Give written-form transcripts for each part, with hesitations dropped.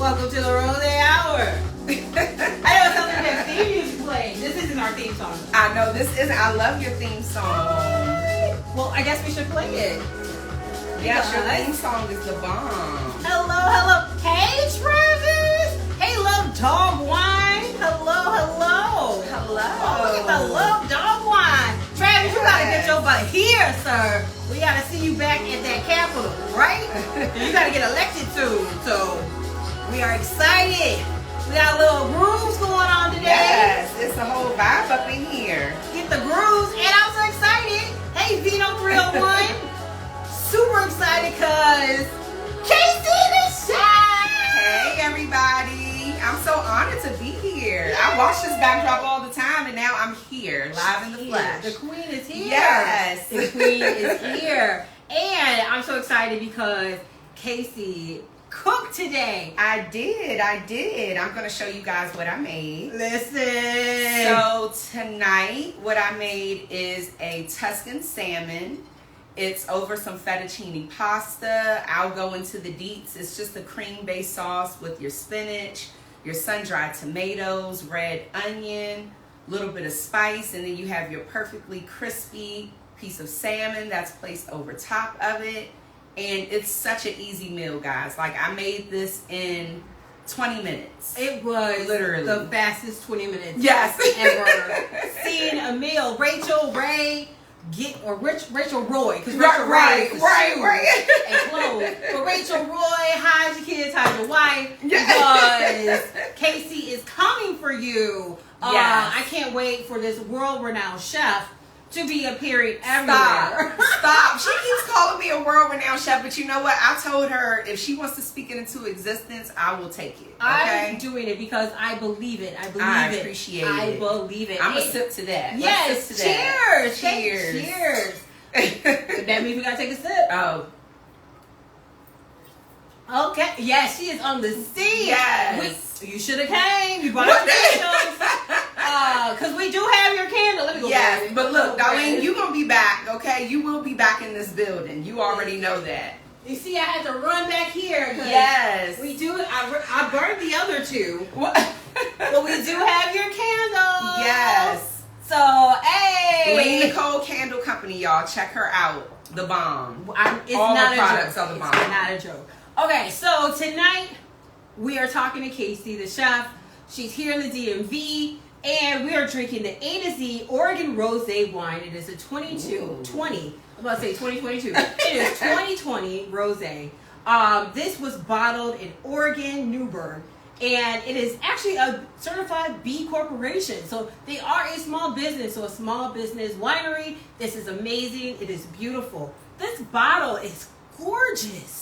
Welcome to the Rosé Hour. I know something that theme music playing. This isn't our theme song. I know this isn't. I love your theme song. Well, I guess we should play it. Yes, your theme song is the bomb. Hello. Hey, Travis. Hey, love dog wine. Hello. Hello. Oh, look at the love dog wine. Travis, you gotta get your butt here, sir. We gotta see you back at that Capitol, right? You gotta get elected soon. So we are excited. We got little grooves going on today. Yes, it's a whole vibe up in here. Get the grooves, and I'm so excited. Hey, Pinot 301. Super excited because Kacey the Chef. Hey, everybody. I'm so honored to be here. Yes. I watch this backdrop all the time, and now I'm here, live in the flesh. The queen is here. Yes. The queen is here. And I'm so excited because Kacey cooked today. I did. I'm going to show you guys what I made. Listen. So tonight, what I made is a Tuscan salmon. It's over some fettuccine pasta. I'll go into the deets. It's just a cream-based sauce with your spinach, your sun-dried tomatoes, red onion, a little bit of spice, and then you have your perfectly crispy piece of salmon that's placed over top of it. And it's such an easy meal, guys. Like, I made this in 20 minutes. It was literally the fastest 20 minutes ever seen a meal. Rachel Roy, because right. and clothes. But Rachel Roy, hide your kids, hide your wife, because Kacey is coming for you. Yes. I can't wait for this world-renowned chef to be appearing everywhere. Stop. She keeps calling me a world-renowned chef, but you know what? I told her if she wants to speak it into existence, I will take it. Okay? I'm doing it because I believe it. I appreciate it. I believe it. I'm a sip to that. Yes. Let's sip to that. Cheers. That means we gotta take a sip. Oh. Okay. Yes, she is on the scene. Yes. You should have came. You bought your candles. Because we do have your candle. Let me go. Yes, but look, Pauline, you're going to be back, okay? You will be back in this building. You already know that. You see, I had to run back here. Yes. We do. I burned the other two. But we do have your candle. Yes. So, hey. Lane Nicole Candle Company, y'all. Check her out. The bomb. It's all not the a products joke. are the bomb. It's not a joke. Okay, so tonight we are talking to Kacey the Chef. She's here in the DMV, and we are drinking the A to Z Oregon Rosé wine. It is a 2020. I'm about to say 2022. It is 2020 Rosé. This was bottled in Oregon, Newburgh, and it is actually a certified B Corporation. So they are a small business, so a small business winery. This is amazing. It is beautiful. This bottle is gorgeous.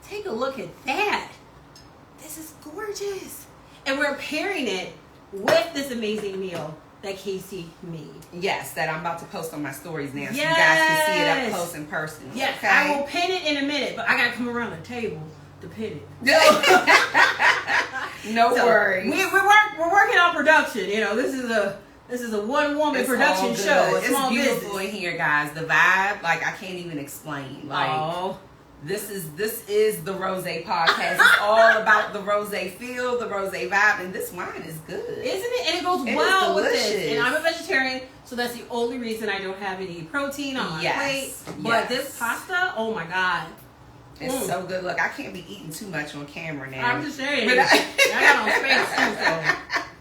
Take a look at that. This is gorgeous. And we're pairing it with this amazing meal that Kacey made. Yes, that I'm about to post on my stories now so you guys can see it up close in person. Yes, okay? I will pin it in a minute, but I got to come around the table to pin it. No worries. We're working on production. You know, this is a one-woman production show. It's beautiful in here, guys. The vibe, like, I can't even explain. Like, This is the Rosé Podcast. It's all about the Rosé feel, the Rosé vibe, and this wine is good, isn't it? And it goes well with this. And I'm a vegetarian, so that's the only reason I don't have any protein on my plate. But this pasta, oh my god, it's so good. Look, I can't be eating too much on camera now. I'm just saying. But I got on space too, so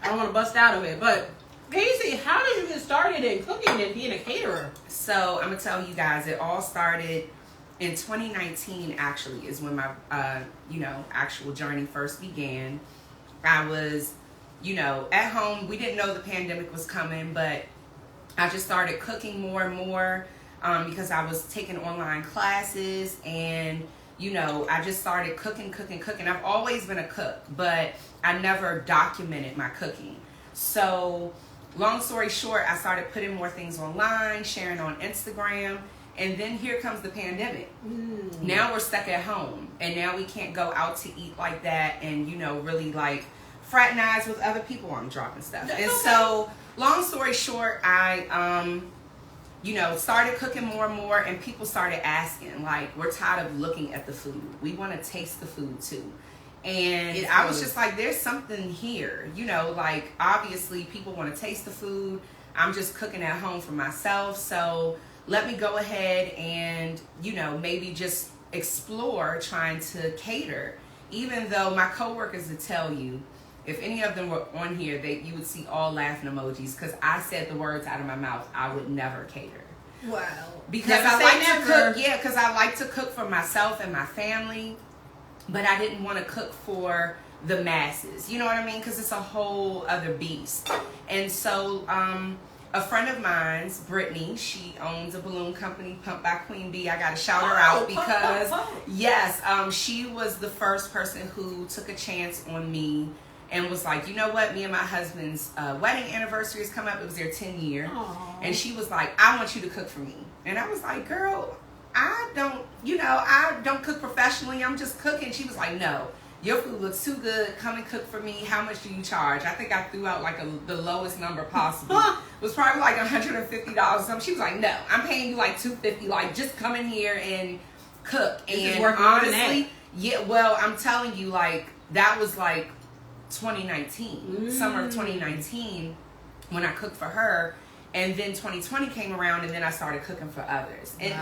I don't want to bust out of it. But Kacey, how did you get started in cooking and being a caterer? So I'm gonna tell you guys, it all started in 2019. Actually, is when my actual journey first began. I was, at home. We didn't know the pandemic was coming, but I just started cooking more and more because I was taking online classes, and I just started cooking. I've always been a cook, but I never documented my cooking. So long story short, I started putting more things online, sharing on Instagram. And then here comes the pandemic. Now we're stuck at home, and now we can't go out to eat like that and, really like fraternize with other people. I'm dropping stuff. And so long story short, I, started cooking more and more, and people started asking, like, we're tired of looking at the food. We want to taste the food too. And I was just like, there's something here, you know, like obviously people want to taste the food. I'm just cooking at home for myself. So let me go ahead and, you know, maybe just explore trying to cater. Even though my coworkers would tell you, if any of them were on here, you would see all laughing emojis because I said the words out of my mouth, I would never cater. Wow. Because I like to cook, because I like to cook for myself and my family. But I didn't want to cook for the masses. You know what I mean? Because it's a whole other beast. And so a friend of mine's, Brittany, she owns a balloon company, Pump by Queen Bee. I got to shout her out because, yes, she was the first person who took a chance on me and was like, you know what? Me and my husband's wedding anniversary has come up. It was their 10th year. Aww. And she was like, I want you to cook for me. And I was like, girl, I don't cook professionally. I'm just cooking. She was like, no, your food looks too good. Come and cook for me. How much do you charge? I think I threw out like the lowest number possible. It was probably like $150 or something. She was like, no, I'm paying you like $250. Like, just come in here and cook. And honestly, yeah, well, I'm telling you, like, that was like 2019, summer of 2019 when I cooked for her. And then 2020 came around and then I started cooking for others. And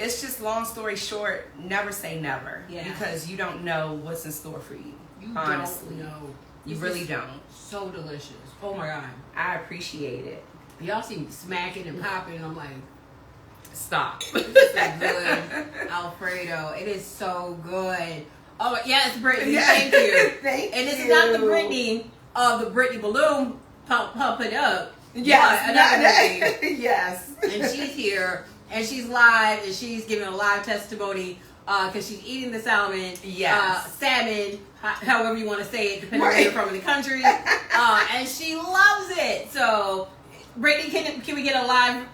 it's just long story short, never say never. Yeah. Because you don't know what's in store for you. You honestly don't know. You really don't. So delicious. Oh my God. I appreciate it. Y'all see me smacking and popping and I'm like, stop. This is good. Alfredo. It is so good. Oh yes, Brittany. Yeah. Thank you. Thank and you. This is not the Brittany of the Brittany balloon pump it up. Yes. Yes. And she's here. And she's live, and she's giving a live testimony because she's eating the salmon. Yes. Salmon, however you want to say it, depending on where you're from in the country. And she loves it. So, Brittany, can we get a live?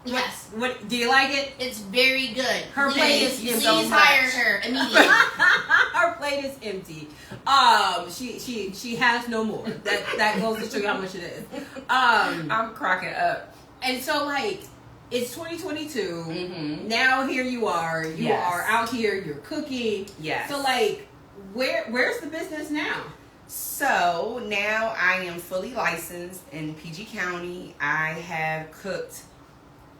Yes. What do you like it? It's very good. Her plate is empty. Please hire her immediately. Her plate is empty. She has no more. That goes to show you how much it is. I'm cracking up. And so, like, it's 2022. Mm-hmm. Now here you are. You are out here. You're cooking. Yes. So, like, where's the business now? So now I am fully licensed in PG County. I have cooked,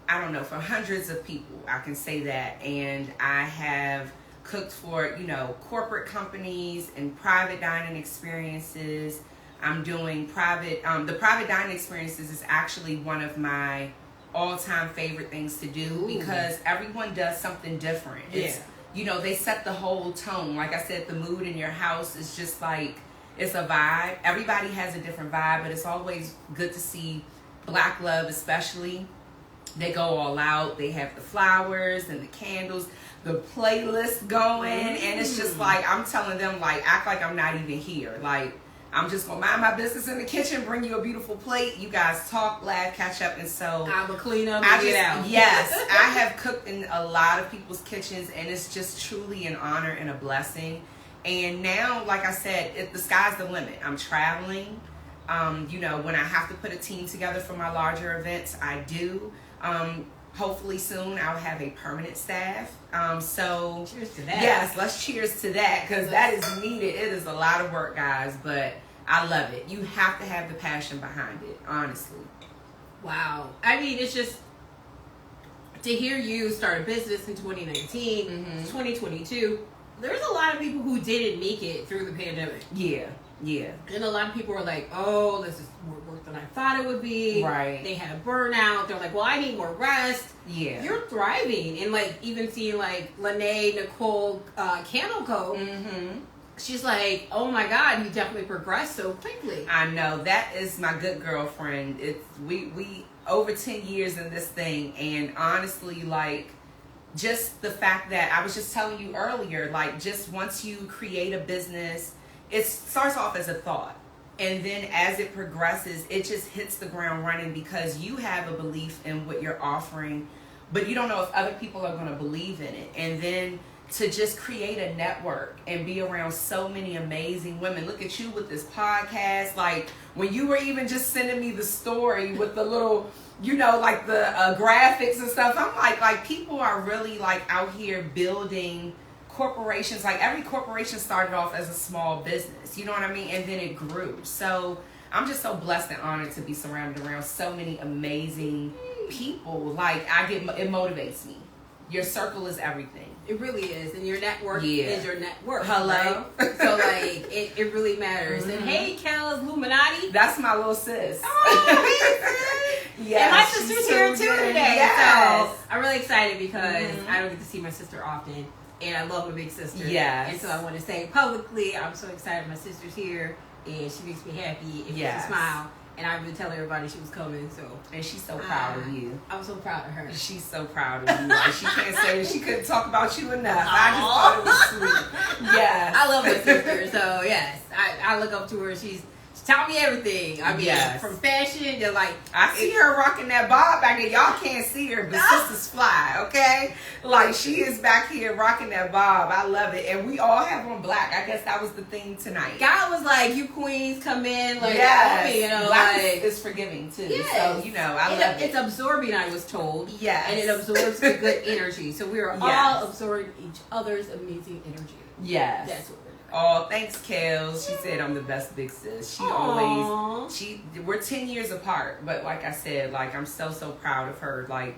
I don't know, for hundreds of people. I can say that. And I have cooked for, corporate companies and private dining experiences. I'm doing the private dining experiences is actually one of my all-time favorite things to do because everyone does something different. It's, they set the whole tone. Like I said, the mood in your house is just like, it's a vibe. Everybody has a different vibe, but it's always good to see Black love, especially. They go all out. They have the flowers and the candles, the playlist going, and it's just like, I'm telling them, like, act like I'm not even here. Like, I'm just going to mind my business in the kitchen, bring you a beautiful plate. You guys talk, laugh, catch up. And so I'm going to clean up and get out. Yes, I have cooked in a lot of people's kitchens, and it's just truly an honor and a blessing. And now, like I said, the sky's the limit. I'm traveling. When I have to put a team together for my larger events, I do. Hopefully soon I'll have a permanent staff. So cheers to that. Yes, let's cheers to that because that is needed. It is a lot of work, guys, but I love it. You have to have the passion behind it, honestly. Wow. I mean, it's just to hear you start a business in 2019, 2022. There's a lot of people who didn't make it through the pandemic. Yeah. And a lot of people are like, oh, this is more work than I thought it would be. Right. They had burnout. They're like, well, I need more rest. Yeah. You're thriving. And, like, even seeing, like, Lene Nicole Candle Co. She's like, oh, my God, you definitely progressed so quickly. I know. That is my good girlfriend. It's we over 10 years in this thing. And honestly, like, just the fact that I was just telling you earlier, like, just once you create a business, it starts off as a thought. And then as it progresses, it just hits the ground running because you have a belief in what you're offering, but you don't know if other people are going to believe in it. And then to just create a network and be around so many amazing women. Look at you with this podcast. Like, when you were even just sending me the story with the little, like the graphics and stuff, I'm like people are really, like, out here building corporations, like every corporation started off as a small business, you know what I mean? And then it grew. So I'm just so blessed and honored to be surrounded around so many amazing people. Like it motivates me. Your circle is everything. It really is, and your network Yeah. is your net worth. Hello. Right? So like it really matters. And hey, Kel's Illuminati. That's my little sis. Oh, Yes, and my she's sister's so here too good. today. Yes. So I'm really excited because I don't get to see my sister often, and I love my big sister. Yes. And so I want to say publicly, I'm so excited my sister's here, and she makes me happy. It makes me smile. And I've been telling everybody she was coming, so. And she's so proud of you. I'm so proud of her. She's so proud of you. Like, she can't say she couldn't talk about you enough. I just thought it was sweet. Yes. I love my sister, so yes. I look up to her. She taught me everything. I mean, from fashion to like. I see her rocking that bob back there. Y'all can't see her, but sister's fly, okay? Like, she is back here rocking that bob. I love it. And we all have on black. I guess that was the theme tonight. God was like, you queens come in. Like, yes. you know, black like. is forgiving, too. Yes. So, you know, I love it. It's absorbing, I was told. Yes. And it absorbs the good energy. So we are all absorbing each other's amazing energy. Yes. That's what we're doing. Oh, thanks, Kels. She said I'm the best big sis. She always, we're 10 years apart, but like I said, like I'm so proud of her. Like,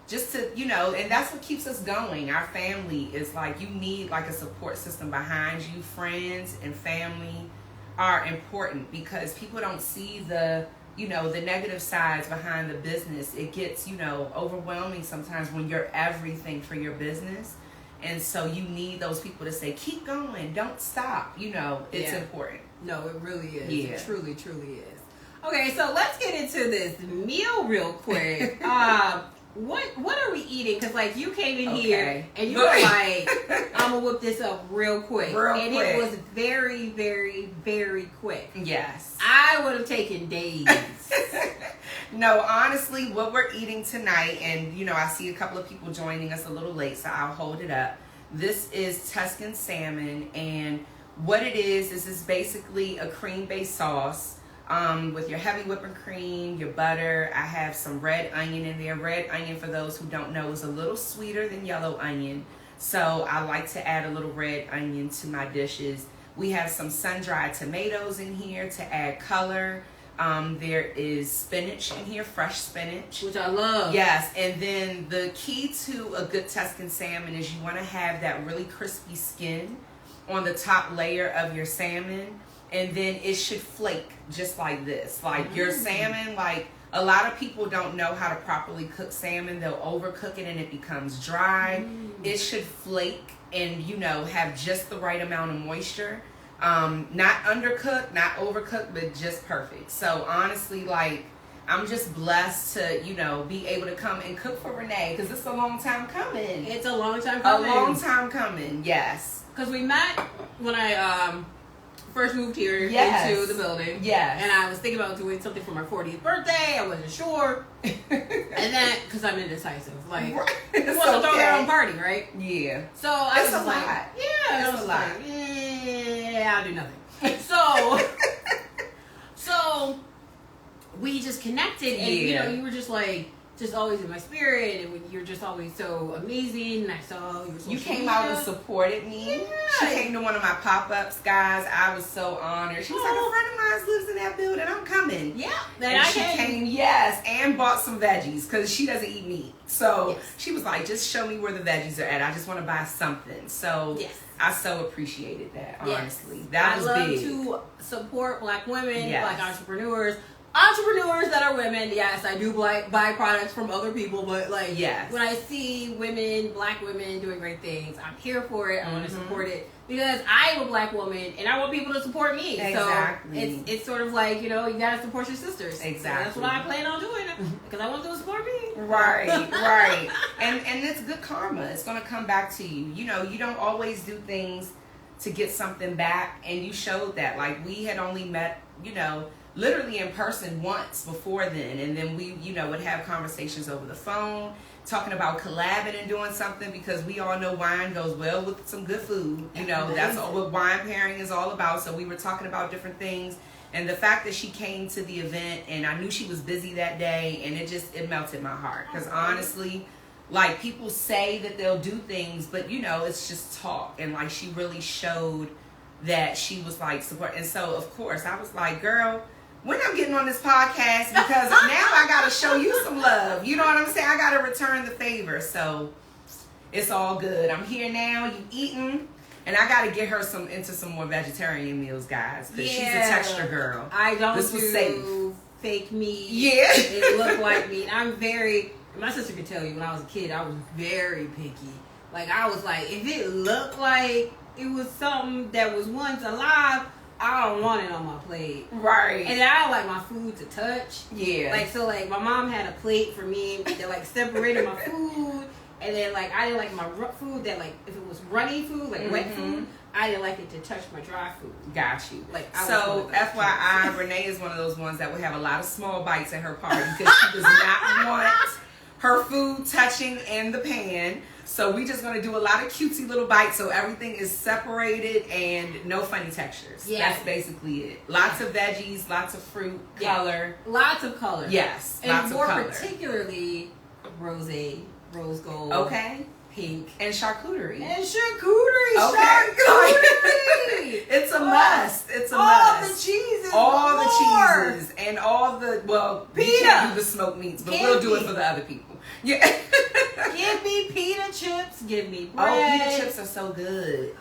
just to, you know, and that's what keeps us going. Our family is like, you need like a support system behind you. Friends and family are important because people don't see the, you know, the negative sides behind the business. It gets, you know, overwhelming sometimes when you're everything for your business. And so you need those people to say, keep going, don't stop. You know, it's important. No, it really is. Yeah. It truly is. Okay, so let's get into this meal real quick. What are we eating? Because like you came in here and you were like, I'm gonna whip this up real quick. It was very, very, very quick. Yes. I would have taken days. No, honestly, what we're eating tonight, and you know, I see a couple of people joining us a little late, so I'll hold it up. This is Tuscan salmon, and what it is basically a cream-based sauce with your heavy whipping cream, your butter. I have some red onion in there. Red onion, for those who don't know, is a little sweeter than yellow onion, so I like to add a little red onion to my dishes. We have some sun-dried tomatoes in here to add color. There is spinach in here, fresh spinach. Which I love. Yes, and then the key to a good Tuscan salmon is you want to have that really crispy skin on the top layer of your salmon, and then it should flake just like this. Like your salmon, like a lot of people don't know how to properly cook salmon. They'll overcook it and it becomes dry. It should flake and, you know, have just the right amount of moisture. Not undercooked, not overcooked, but just perfect. So honestly, like, I'm just blessed to, you know, be able to come and cook for Renee, because it's a long time coming. It's a long time coming. A long time coming, yes. Because we met when I first moved here into the building. Yes. And I was thinking about doing something for my 40th birthday. I wasn't sure. And then, because I'm indecisive. Like, who wants to throw their own party, right? Yeah. So I was a like, lot. yeah, It's a lot. Like, yeah, I'll do nothing. So we just connected, and you know, you were just like, just always in my spirit, and you're just always so amazing. And I saw your social You came media. out and supported me. Yeah. She came to one of my pop-ups, guys. I was so honored. She was like, a friend of mine lives in that building. I'm coming. Yeah. And she came, yes, and bought some veggies because she doesn't eat meat. So she was like, just show me where the veggies are at. I just want to buy something. So I so appreciated that, honestly. That was big. I love to support Black women, Black entrepreneurs that are women. Yes, I do buy products from other people, but like when I see women, Black women doing great things, I'm here for it. I want to support it because I am a Black woman and I want people to support me. Exactly. So it's sort of like, you know, you gotta support your sisters. Exactly. So that's what I plan on doing because I want them to support me. Right. And it's good karma. It's gonna come back to you. You know, you don't always do things to get something back, and you showed that. Like, we had only met, you know, literally in person once before then, and then we, you know, would have conversations over the phone, talking about collabing and doing something, because we all know wine goes well with some good food. You know, that's what wine pairing is all about. So we were talking about different things, and the fact that she came to the event, and I knew she was busy that day, and it melted my heart, because honestly, like people say that they'll do things, but you know, it's just talk. And like she really showed that she was like support. And so of course I was like, girl, when I'm getting on this podcast, because now I gotta show you some love. You know what I'm saying? I gotta return the favor. So it's all good. I'm here now. You eating. And I gotta get her into some more vegetarian meals, guys. Because she's a texture girl. I don't this was safe. Fake meat. Yeah. It looked like meat. My sister could tell you when I was a kid, I was very picky. Like, I was like, if it looked like it was something that was once alive, I don't want it on my plate. Right. And I don't like my food to touch. Yeah. Like, so, like, my mom had a plate for me that, like, separated my food. And then, like, I didn't like my food that, like, if it was runny food, like wet food, I didn't like it to touch my dry food. Got you. Like, so, FYI, Renee is one of those ones that would have a lot of small bites at her party because she does not want her food touching in the pan. So we just gonna do a lot of cutesy little bites so everything is separated and no funny textures. Yeah. That's basically it. Lots of veggies, lots of fruit, color. Lots of color. Yes. And lots more of color. Particularly rosé, rose gold. Okay. Pink. And charcuterie. And charcuterie. Okay. Charcuterie. It's a must. It's a all must. All the cheeses. All the cheeses. And all the, well, we can't do the smoked meats, but we'll do it for the other people. Yeah. Give me pita chips. Give me bread. Oh, pita chips are so good.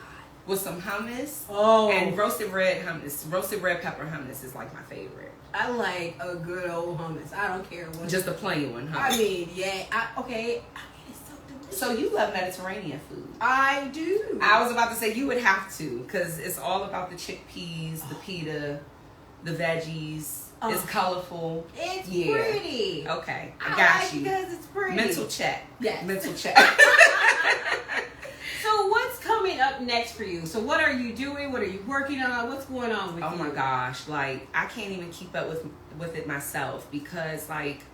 With some hummus. Oh. And roasted red hummus. Roasted red pepper hummus is like my favorite. I like a good old hummus. I don't care what. Just a plain one, huh? I mean, yeah. Okay. It's so delicious. So you love Mediterranean food. I do. I was about to say you would have to, because it's all about the chickpeas, the pita, the veggies. It's colorful. It's pretty. Okay. I got like you. Because it's pretty. Mental check. Yes. Mental check. So what's coming up next for you? So what are you doing? What are you working on? What's going on with you? Oh my gosh. Like, I can't even keep up with it myself because, like,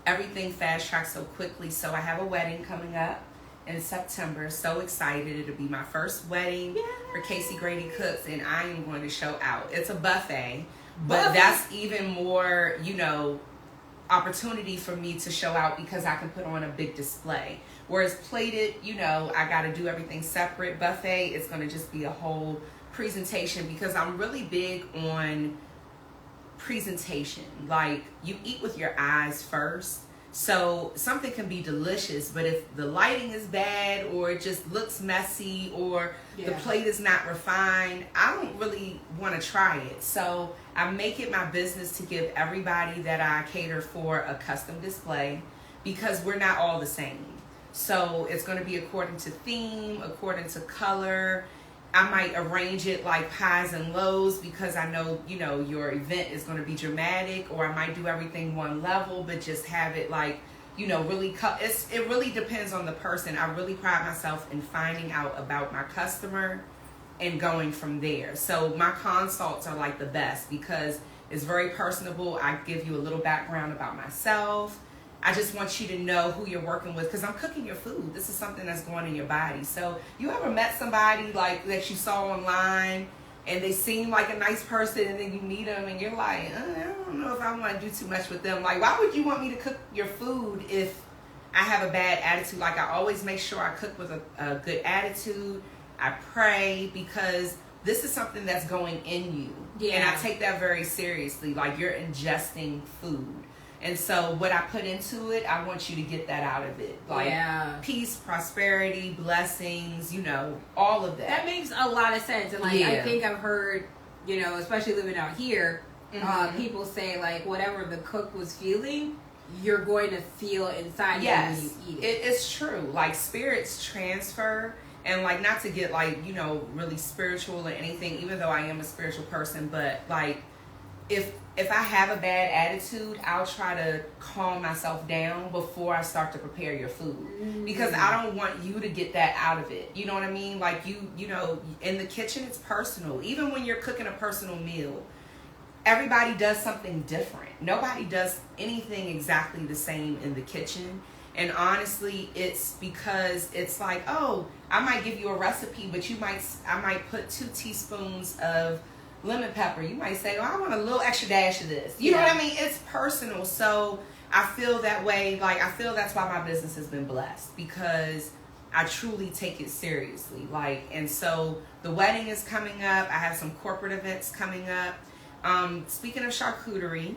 everything fast tracks so quickly. So I have a wedding coming up in September. So excited. It'll be my first wedding for KaceyGradyCooks, and I am going to show out. It's a buffet. But that's even more, you know, opportunity for me to show out because I can put on a big display. Whereas plated, you know, I got to do everything separate. Buffet, it's going to just be a whole presentation because I'm really big on presentation. Like, you eat with your eyes first. So something can be delicious, but if the lighting is bad or it just looks messy or the plate is not refined, I don't really want to try it. So I make it my business to give everybody that I cater for a custom display because we're not all the same. So it's going to be according to theme, according to color. I might arrange it like highs and lows because I know, you know, your event is going to be dramatic, or I might do everything one level, but just have it like, you know, really, it really depends on the person. I really pride myself in finding out about my customer and going from there. So my consults are like the best because it's very personable. I give you a little background about myself. I just want you to know who you're working with because I'm cooking your food. This is something that's going in your body. So you ever met somebody like that you saw online and they seem like a nice person and then you meet them and you're like, I don't know if I want to do too much with them. Like, why would you want me to cook your food if I have a bad attitude? Like, I always make sure I cook with a good attitude. I pray because this is something that's going in you. Yeah. And I take that very seriously. Like, you're ingesting food. And so what I put into it, I want you to get that out of it. Like peace, prosperity, blessings, you know, all of that. That makes a lot of sense. And like, I think I've heard, you know, especially living out here, people say like whatever the cook was feeling, you're going to feel inside you when you eat it. It's true. Like, spirits transfer. And like, not to get like, you know, really spiritual or anything, even though I am a spiritual person, but like, if I have a bad attitude, I'll try to calm myself down before I start to prepare your food. Because I don't want you to get that out of it. You know what I mean? Like, you know, in the kitchen, it's personal. Even when you're cooking a personal meal, everybody does something different. Nobody does anything exactly the same in the kitchen. And honestly, it's because it's like, oh, I might give you a recipe, but I might put 2 teaspoons of lemon pepper. You might say, oh, I want a little extra dash of this. You know what I mean? It's personal. So I feel that way. Like, I feel that's why my business has been blessed, because I truly take it seriously. Like, and so the wedding is coming up. I have some corporate events coming up. Speaking of charcuterie,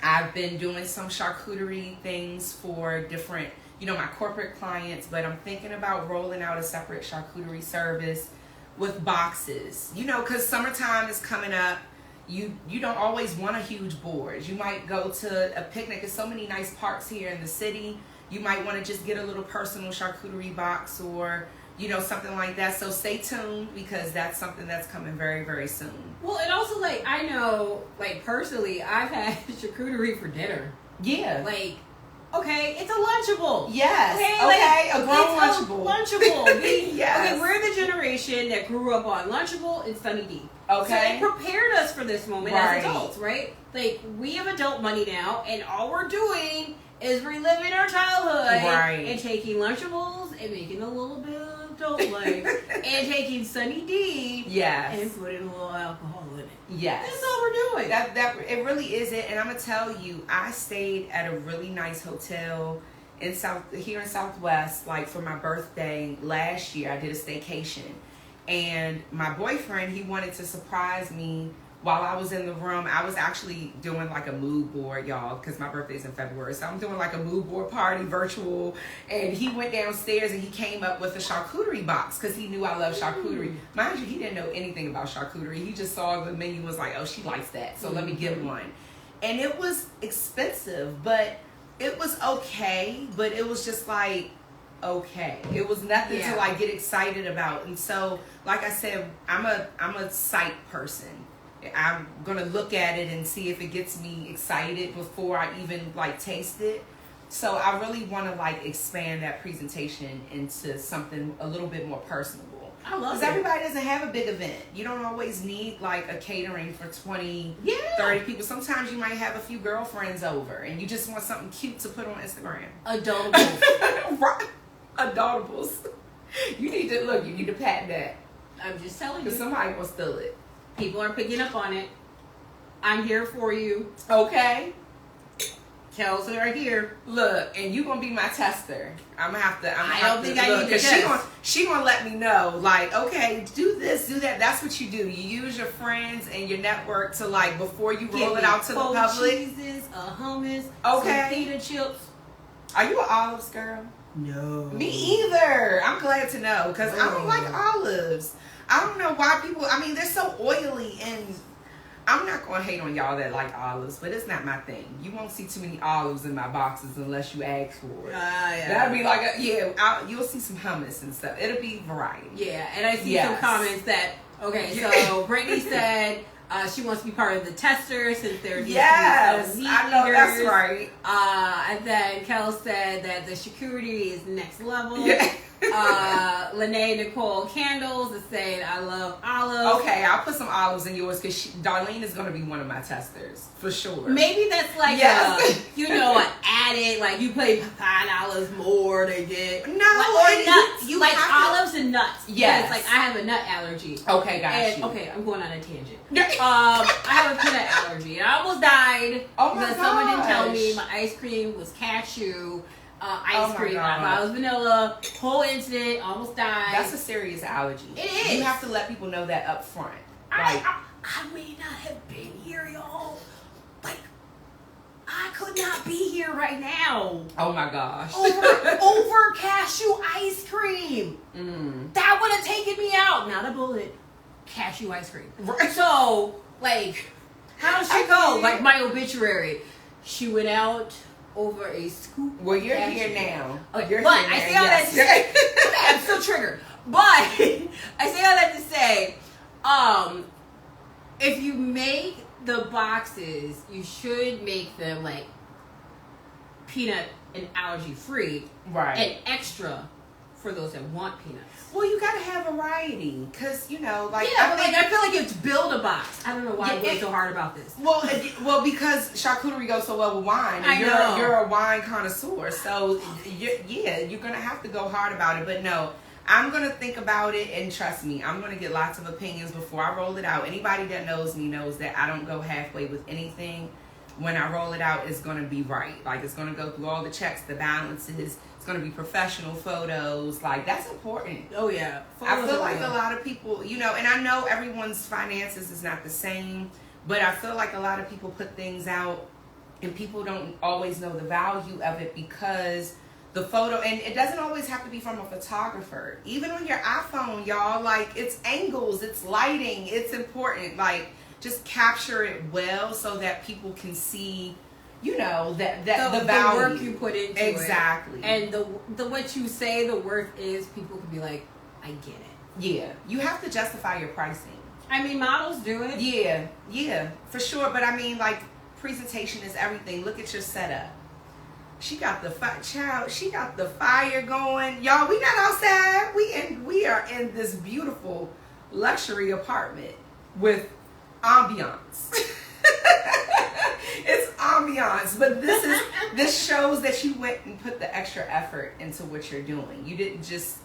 I've been doing some charcuterie things for different, my corporate clients, but I'm thinking about rolling out a separate charcuterie service with boxes, because summertime is coming up. You don't always want a huge board. You might go to a picnic. There's so many nice parks here in the city. You might want to just get a little personal charcuterie box or, something like that. So stay tuned, because that's something that's coming very, very soon. Well, and also, like, I know, like, personally, I've had charcuterie for dinner. Yeah. Like, okay, it's a Lunchable. Yes. Okay, a grown Lunchable. Lunchable. Yes. Okay, we're the generation that grew up on Lunchable and Sunny D. Okay. So it prepared us for this moment Right. as adults, right? Like, we have adult money now, and all we're doing is reliving our childhood. Right. And taking Lunchables and making a little bit of adult life. And taking Sunny D. Yes. And putting a little alcohol in it. Yes. That's all we're doing. That it really is it. And I'm gonna tell you, I stayed at a really nice hotel here in Southwest, like, for my birthday last year. I did a staycation. And my boyfriend, he wanted to surprise me while I was in the room. I was actually doing like a mood board, y'all, because my birthday's in February. So I'm doing like a mood board party, virtual. And he went downstairs and he came up with a charcuterie box, because he knew I love charcuterie. Mind you, he didn't know anything about charcuterie. He just saw the menu and was like, oh, she likes that, so let me get one. And it was expensive, but it was okay. But it was just like, okay, it was nothing to like get excited about. And so, like I said, I'm a sight person. I'm gonna look at it and see if it gets me excited before I even like taste it. So I really want to like expand that presentation into something a little bit more personable. I love it. Because everybody doesn't have a big event. You don't always need like a catering for 20, 30 people. Sometimes you might have a few girlfriends over and you just want something cute to put on Instagram. Adultables. Right. Adultables. You need to patent that. I'm just telling you. Because somebody will steal it. People are picking up on it. I'm here for you. Okay. Kels are here. Look, and you gonna be my tester. I don't think I need to test. She gonna let me know, like, okay, do this, do that. That's what you do. You use your friends and your network to, like, before you roll it out to the public. Cheeses, hummus, okay, some pita chips. Are you an olives girl? No. Me either. I'm glad to know, because I don't like olives. I don't know why people, they're so oily, and I'm not going to hate on y'all that like olives, but it's not my thing. You won't see too many olives in my boxes unless you ask for it. That'd be like, you'll see some hummus and stuff. It'll be variety. Yeah, and I see some comments that, so Brittany said she wants to be part of the tester since they're just I know, that's right. And then Kel said that the charcuterie is next level. Yeah. Lene Nicole Candles is saying, I love olives. Okay, I'll put some olives in yours, because Darlene is going to be one of my testers, for sure. Maybe that's like an added, like you pay $5 more to get. No, or nuts. You like olives and nuts. Yes. It's like I have a nut allergy. Okay, got you. Okay, I'm going on a tangent. I have a peanut allergy. And I almost died because someone didn't tell me my ice cream was cashew. Ice cream. I thought it was vanilla. Whole incident. Almost died. That's a serious allergy. It is. You have to let people know that up front. I may not have been here, y'all. Like, I could not be here right now. Oh my gosh. Over cashew ice cream. That would have taken me out. Not a bullet. Cashew ice cream. Right. So, like, how does she go? Like my obituary. She went out over a scoop. Well, you're here now. Okay, You're but here I now, say all that to say, I'm still triggered. But I say all that to say, if you make the boxes, you should make them like peanut and allergy free, right? And extra for those that want peanuts. Well, you gotta have variety, because I feel like you have to build a box. I don't know why I'm going so hard about this. Well, because charcuterie goes so well with wine, and you're a wine connoisseur, so you're gonna have to go hard about it. But no, I'm gonna think about it, and trust me, I'm gonna get lots of opinions before I roll it out. Anybody that knows me knows that I don't go halfway with anything. when I roll it out, it's going to be right. Like, it's going to go through all the checks, the balances. It's going to be professional photos. Like, that's important. Oh, yeah. I feel like a lot of people, you know, and I know everyone's finances is not the same, but I feel like a lot of people put things out and people don't always know the value of it because the photo, and it doesn't always have to be from a photographer. Even on your iPhone, y'all, like, it's angles, it's lighting, it's important. Like, just capture it well so that people can see, you know, that the value. The work you put into it. Exactly. And the what you say the worth is, people can be like, I get it. Yeah. You have to justify your pricing. I mean, models do it. Yeah, for sure. But I mean, like, presentation is everything. Look at your setup. She got the she got the fire going. Y'all, we not outside. We are in this beautiful luxury apartment with ambiance. It's ambiance, but this shows that you went and put the extra effort into what you're doing. You didn't just,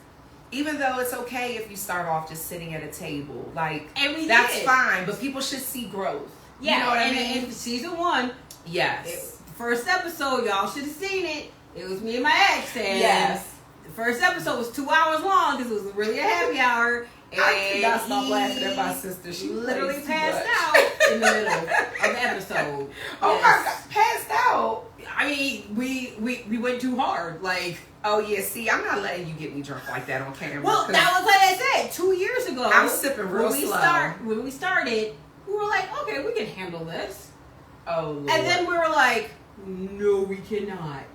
even though it's okay if you start off just sitting at a table, like, and that's fine, but people should see growth. Yeah, you know what I mean? mean? In season 1, yes, first episode, y'all should have seen it. It was me and my ex, and yes, the first episode was 2 hours long because it was really a happy hour. And I could not stop laughing at my sister. She literally passed out in the middle of the episode. Oh my God, passed out. I mean, we went too hard. Like, oh yeah, see, I'm not letting you get me drunk like that on camera. Well, that was like I said, 2 years ago. I'm sipping real slow. When we started, we were like, okay, we can handle this. Oh, Lord. And then we were like, no, we cannot.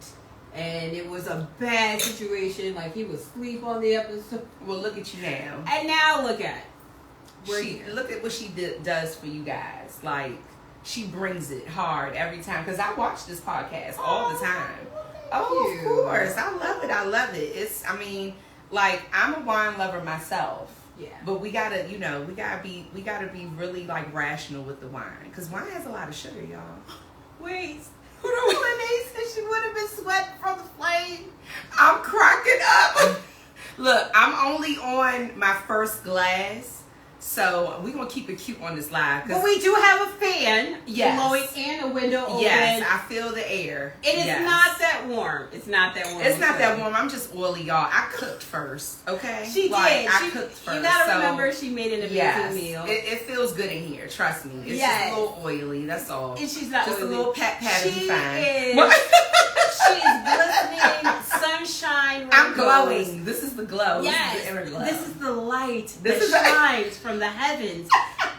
And it was a bad situation. Like, he was asleep on the episode. Well, look at you now. And now look at look at what she does for you guys. Like, she brings it hard every time. Because I watch this podcast all the time. Oh, of course. I love it. It's, I mean, like, I'm a wine lover myself. Yeah. But we gotta, you know, we gotta be really, like, rational with the wine. Because wine has a lot of sugar, y'all. Wait. Renee said she would have been sweating from the flame. I'm cracking up. Look, I'm only on my first glass. So we're going to keep it cute on this live. But we do have a fan blowing and a window open. Yes, I feel the air. It is not that warm. It's not that warm. It's not that warm. I'm just oily, y'all. I cooked first, okay? She did. I cooked first. You got to remember she made an amazing meal. It feels good in here. Trust me. It's just a little oily. That's all. And she's not just oily. a little pat will be fine. She's glistening, sunshine. I'm glowing. This is the glow. Yes. This is the inner glow. This is the light that shines from the heavens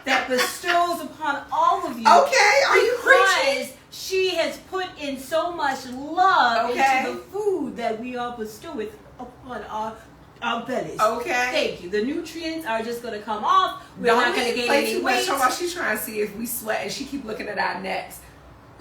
that bestows upon all of you. Okay, are you preaching? Because she has put in so much love into the food that we are bestowing upon our bellies. Okay. Thank you. The nutrients are just going to come off. We're not going to gain any weight. She's trying to see if we sweat, and she keep looking at our necks.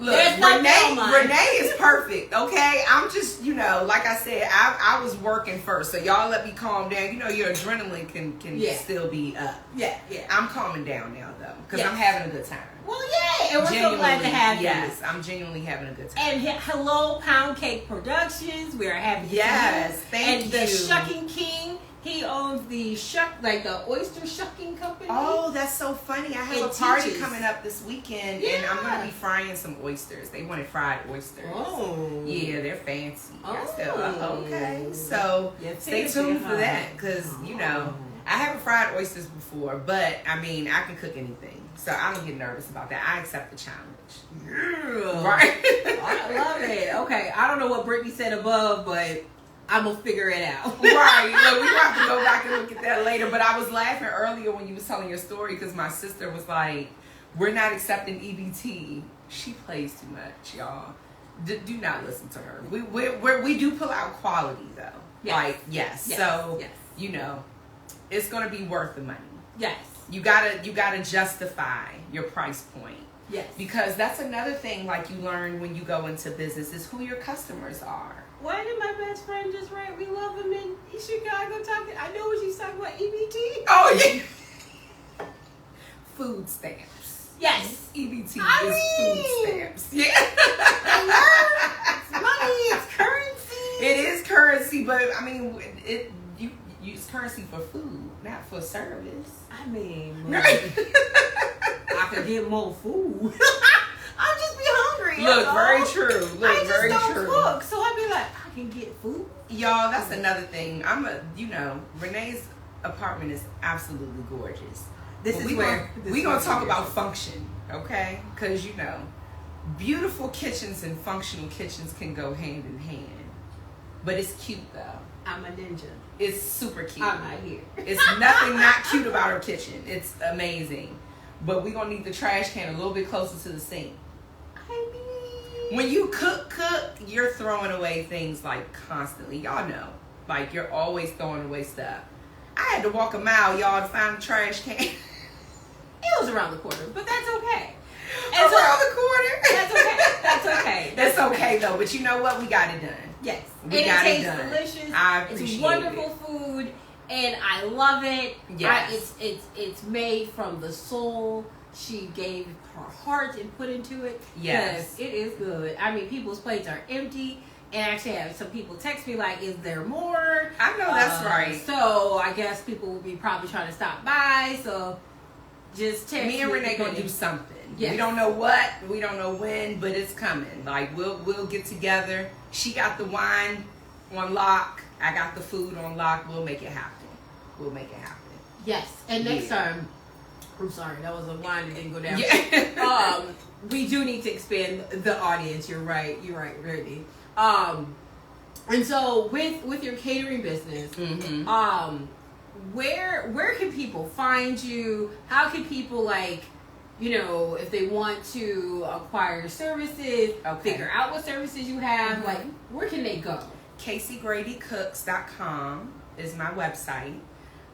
Look, Renee is perfect, okay? I'm just, you know, like I said, I was working first, so y'all let me calm down. You know, your adrenaline can still be up. Yeah. I'm calming down now, though, because I'm having a good time. Well, yeah, and we're so glad to have you. Yes, I'm genuinely having a good time. And hello, Pound Cake Productions. We are happy to see you. Thank you. And the Shucking King. He owns the oyster shucking company. Oh, that's so funny. I have a party coming up this weekend, and I'm going to be frying some oysters. They wanted fried oysters. Oh. Yeah, they're fancy. Oh. Okay. So stay tuned for that, because, you know, I haven't fried oysters before, but, I mean, I can cook anything. So I don't get nervous about that. I accept the challenge. Yeah. Right. I love it. Okay. I don't know what Brittany said above, but I'm going to figure it out. Right. Look, we have to go back and look at that later. But I was laughing earlier when you was telling your story because my sister was like, we're not accepting EBT. She plays too much, y'all. Do not listen to her. We do pull out quality, though. Yes. Like, yes. So, you know, it's going to be worth the money. Yes. You gotta justify your price point. Yes. Because that's another thing, like, you learn when you go into business is who your customers are. Why did my best friend just write, we love him in Chicago talking? I know what she's talking about, EBT. Oh, yeah. Food stamps. Yes. EBT is food stamps. Yeah. It's money, it's currency. It is currency, but, I mean, you use currency for food, not for service. I mean, I could get more food. I'll just be hungry. sorry. Look, very true. Look, I just very don't true. cook, so I'd be like, I can get food. Y'all, that's another thing. Renee's apartment is absolutely gorgeous. We're gonna talk about function, okay? Because beautiful kitchens and functional kitchens can go hand in hand. But it's cute though. I'm a ninja. It's super cute. I'm not here. It's nothing not cute about her kitchen. It's amazing. But we're gonna need the trash can a little bit closer to the sink. I mean, When you cook, you're throwing away things like constantly. Y'all know. Like you're always throwing away stuff. I had to walk a mile, y'all, to find the trash can. it was around the corner, but that's okay. And around the corner. That's okay. That's okay. That's okay though. But you know what? We got it done. Yes. We got it tastes done. delicious. I appreciate It's wonderful food, and I love it. Yes. It's made from the soul. She gave her heart and put into it. Yes. It is good. I mean, people's plates are empty. And actually, I have some people text me like, "Is there more?" I know that's right. So I guess people will be probably trying to stop by. So just text me and Renee gonna do something. Yes. We don't know what, we don't know when, but it's coming. Like we'll get together. She got the wine on lock. I got the food on lock. We'll make it happen. We'll make it happen. Yes. And next time, I'm sorry, that was a line that didn't go down. Yeah. We do need to expand the audience. You're right, really. And so with your catering business, where can people find you? How can people if they want to acquire services, figure out what services you have, where can they go? KaceyGradyCooks.com is my website.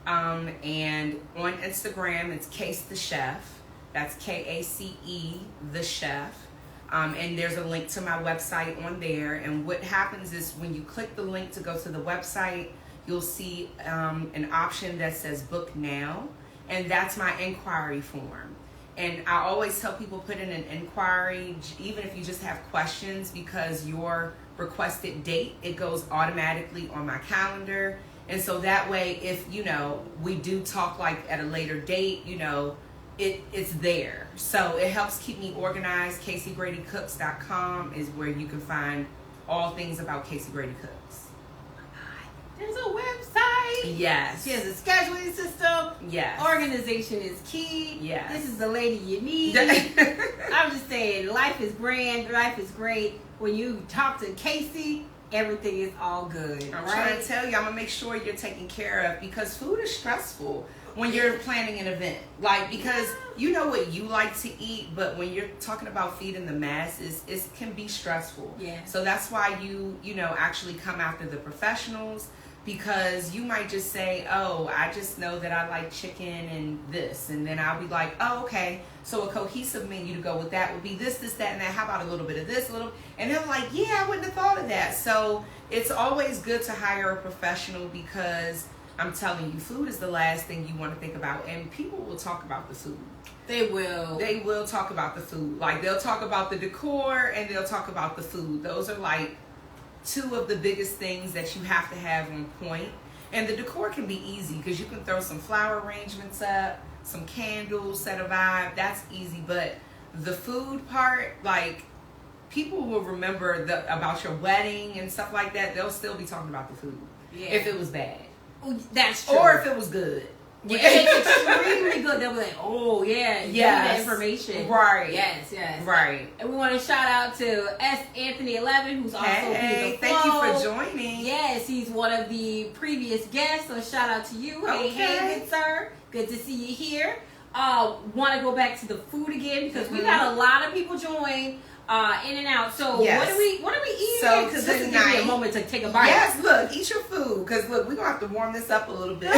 And on Instagram, it's Kacey the Chef. That's KACE the Chef. And there's a link to my website on there. And what happens is when you click the link to go to the website, you'll see an option that says book now. And that's my inquiry form. And I always tell people put in an inquiry, even if you just have questions, because your requested date, it goes automatically on my calendar. And so that way, if, we do talk at a later date, it's there. So it helps keep me organized. KaceyGradyCooks.com is where you can find all things about Kacey Grady Cooks. There's a website. Yes. She has a scheduling system. Yes. Organization is key. Yes. This is the lady you need. I'm just saying, life is grand. Life is great. When you talk to Kacey, everything is all good. I'm trying to tell you, I'm going to make sure you're taken care of, because food is stressful when you're planning an event. Because you know what you like to eat, but when you're talking about feeding the masses, it can be stressful. Yeah. So that's why you actually come after the professionals, because you might just say, oh, I just know that I like chicken and this. And then I'll be like, oh, okay. So a cohesive menu to go with that would be this, that, and that. How about a little bit of this, and they're like, yeah, I wouldn't have thought of that. So it's always good to hire a professional, because I'm telling you, food is the last thing you want to think about. And people will talk about the food. They will. They will talk about the food. They'll talk about the decor and they'll talk about the food. Those are two of the biggest things that you have to have on point. And the decor can be easy, because you can throw some flower arrangements up, some candles, set a vibe. That's easy. But the food part, people will remember about your wedding and stuff like that. They'll still be talking about the food. Yeah. If it was bad. That's true. Or if it was good. Yeah, it's extremely good. They'll be like, oh, yeah, you need that information. Right. Yes. Right. And we want to shout out to S. Anthony 11, who's also Hey, thank you for joining. Yes, he's one of the previous guests, so shout out to you. Okay. Hey, good sir. Good to see you here. Want to go back to the food again, because we've had a lot of people join in and out. So yes. what are we eating? So because this is giving me a moment to take a bite. Yes, look, eat your food, because look, we're gonna have to warm this up a little bit.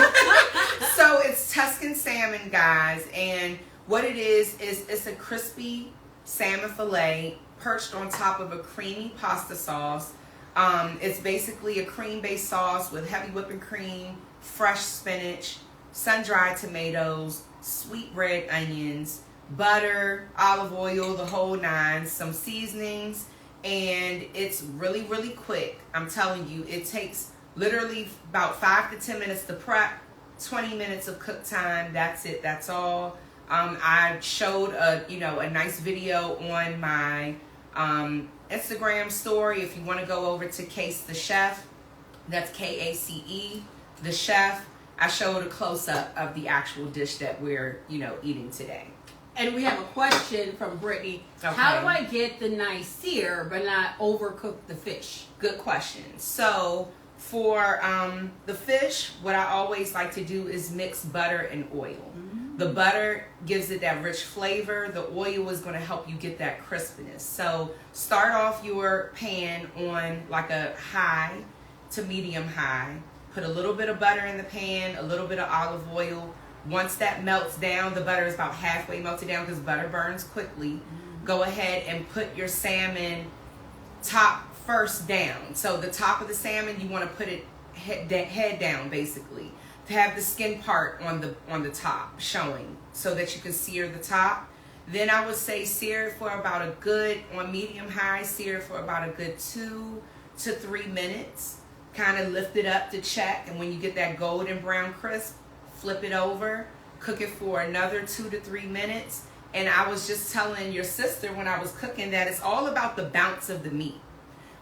So it's Tuscan salmon, guys, and what it is it's a crispy salmon fillet perched on top of a creamy pasta sauce. It's basically a cream-based sauce with heavy whipping cream, fresh spinach, sun-dried tomatoes, sweet red onions, butter, olive oil, the whole nine, some seasonings, and it's really, really quick. I'm telling you, it takes literally about 5 to 10 minutes to prep, 20 minutes of cook time. That's it. That's all. I showed a nice video on my Instagram story. If you want to go over to Kacey the Chef, that's Kace the Chef. I showed a close up of the actual dish that we're eating today. And we have a question from Brittany. Okay. How do I get the nice sear but not overcook the fish? Good question. So for the fish, what I always like to do is mix butter and oil. Mm-hmm. The butter gives it that rich flavor. The oil is going to help you get that crispiness. So start off your pan on like a high to medium high. Put a little bit of butter in the pan, a little bit of olive oil. Once that melts down, the butter is about halfway melted down because butter burns quickly. Mm-hmm. Go ahead and put your salmon top first down. So the top of the salmon, you want to put it head down basically. To have the skin part on the top showing so that you can sear the top. Then I would say sear it for about a good, on medium high, sear it for about a good 2 to 3 minutes. Kind of lift it up to check, and when you get that golden brown crisp, flip it over, cook it for another 2 to 3 minutes. And I was just telling your sister when I was cooking that it's all about the bounce of the meat.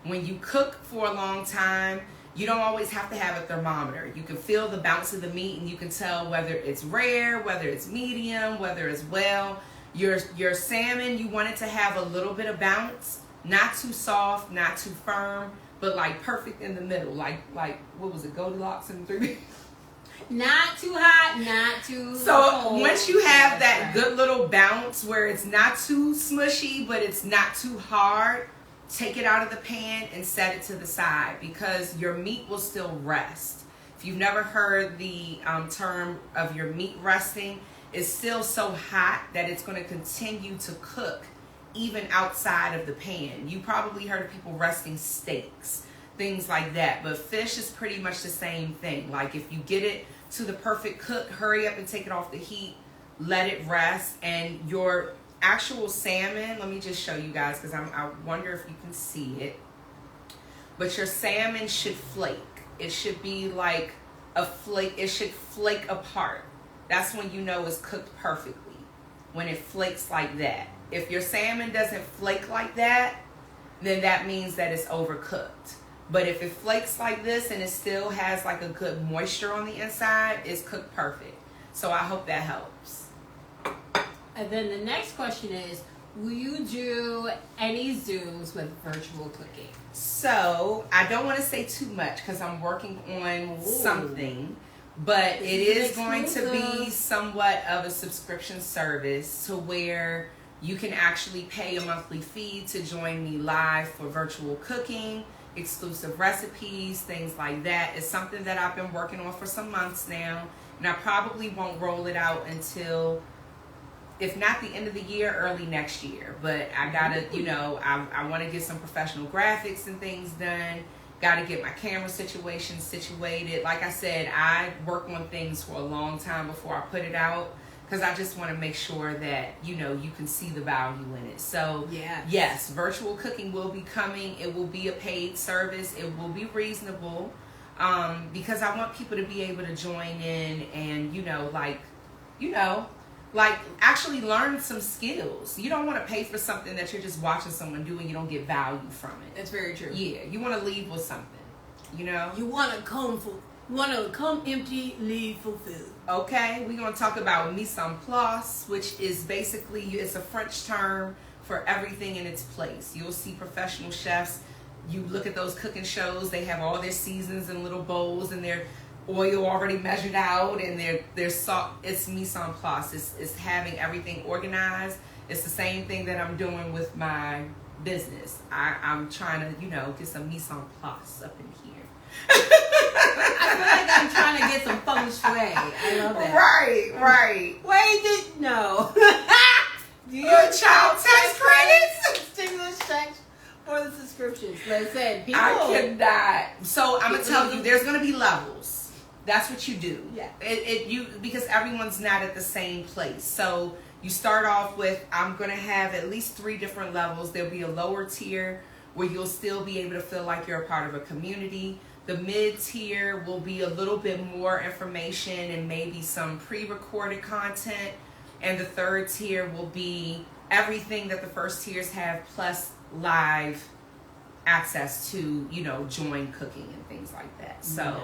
When you cook for a long time, you don't always have to have a thermometer. You can feel the bounce of the meat, and you can tell whether it's rare, whether it's medium, whether it's well. Your salmon, you want it to have a little bit of bounce, not too soft, not too firm, but like perfect in the middle, like what was it, Goldilocks and 3? Not too hot, not too So cold. once you have that good little bounce where it's not too smushy, but it's not too hard, take it out of the pan and set it to the side because your meat will still rest. If you've never heard the term of your meat resting, it's still so hot that it's going to continue to cook even outside of the pan. You probably heard of people resting steaks, things like that. But fish is pretty much the same thing. Like if you get it to the perfect cook, hurry up and take it off the heat, let it rest, and your actual salmon, let me just show you guys because I wonder if you can see it. But your salmon should flake. It should be like a flake. It should flake apart. That's when you know it's cooked perfectly, when it flakes like that. If your salmon doesn't flake like that, then that means that it's overcooked. But if it flakes like this and it still has like a good moisture on the inside, it's cooked perfect. So I hope that helps. And then the next question is, will you do any Zooms with virtual cooking? So I don't want to say too much because I'm working on something. But it is going to be somewhat of a subscription service to where you can actually pay a monthly fee to join me live for virtual cooking, exclusive recipes, things like that. It's something that I've been working on for some months now, and I probably won't roll it out until, if not the end of the year, early next year. But I gotta, I want to get some professional graphics and things done. Got to get my camera situation situated. Like I said, I work on things for a long time before I put it out because I just want to make sure that, you can see the value in it. So, yes, virtual cooking will be coming. It will be a paid service. It will be reasonable because I want people to be able to join in and, like actually learn some skills. You don't want to pay for something that you're just watching someone do and you don't get value from it. That's very true. Yeah, you want to leave with something, You want to come empty, leave fulfilled. Okay, we're going to talk about mise en place, which is basically, it's a French term for everything in its place. You'll see professional chefs, you look at those cooking shows, they have all their seasons in little bowls and their oil already measured out and their salt. It's mise en place. It's having everything organized. It's the same thing that I'm doing with my business. I'm trying to, get some mise en place up in here. I feel like I'm trying to get some feng shui. I love that. Right. Wait, no. Do you child tax credits? Stimulus checks for the subscriptions. Listen, people. I cannot. So I'm gonna tell you, there's gonna be levels. That's what you do. Yeah. Because everyone's not at the same place. So you start off with, I'm gonna have at least 3 different levels. There'll be a lower tier where you'll still be able to feel like you're a part of a community. The mid tier will be a little bit more information and maybe some pre-recorded content. And the third tier will be everything that the first tiers have plus live access to, you know, join cooking and things like that. So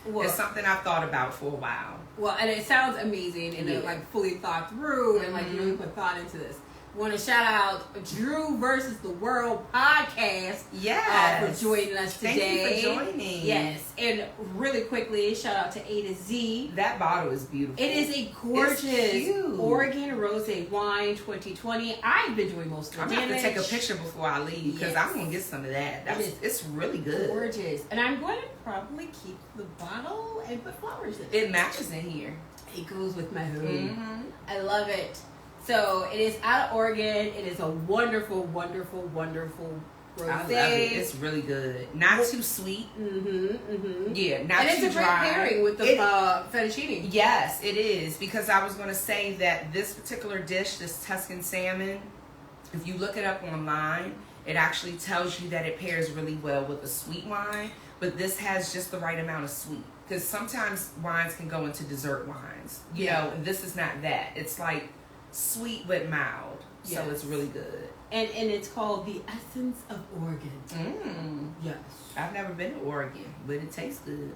Well, it's something I've thought about for a while. Well, and it sounds amazing and like fully thought through and like you really put thought into this. Want to shout out Drew versus the World podcast for joining us today. Thank you for joining. Yes, and really quickly, shout out to A to Z. That bottle is beautiful. It is a gorgeous Oregon Rosé Wine 2020. I've been doing most of the damage. I'm going to take a picture before I leave because I'm going to get some of that. It's really good. Gorgeous. And I'm going to probably keep the bottle and put flowers in it. It matches in here. It goes with my home. I love it. So it is out of Oregon. It is a wonderful, wonderful, wonderful rosé. I love it. It's really good. Not too sweet. Yeah, not and too it's a dry. great pairing with the fettuccine. Yes, it is, because I was going to say that this particular dish, this Tuscan salmon, if you look it up online, it actually tells you that it pairs really well with a sweet wine, but this has just the right amount of sweet. Because sometimes wines can go into dessert wines. You know, and this is not that. It's like sweet but mild. So it's really good. And it's called the Essence of Oregon. Yes. I've never been to Oregon, but it tastes good.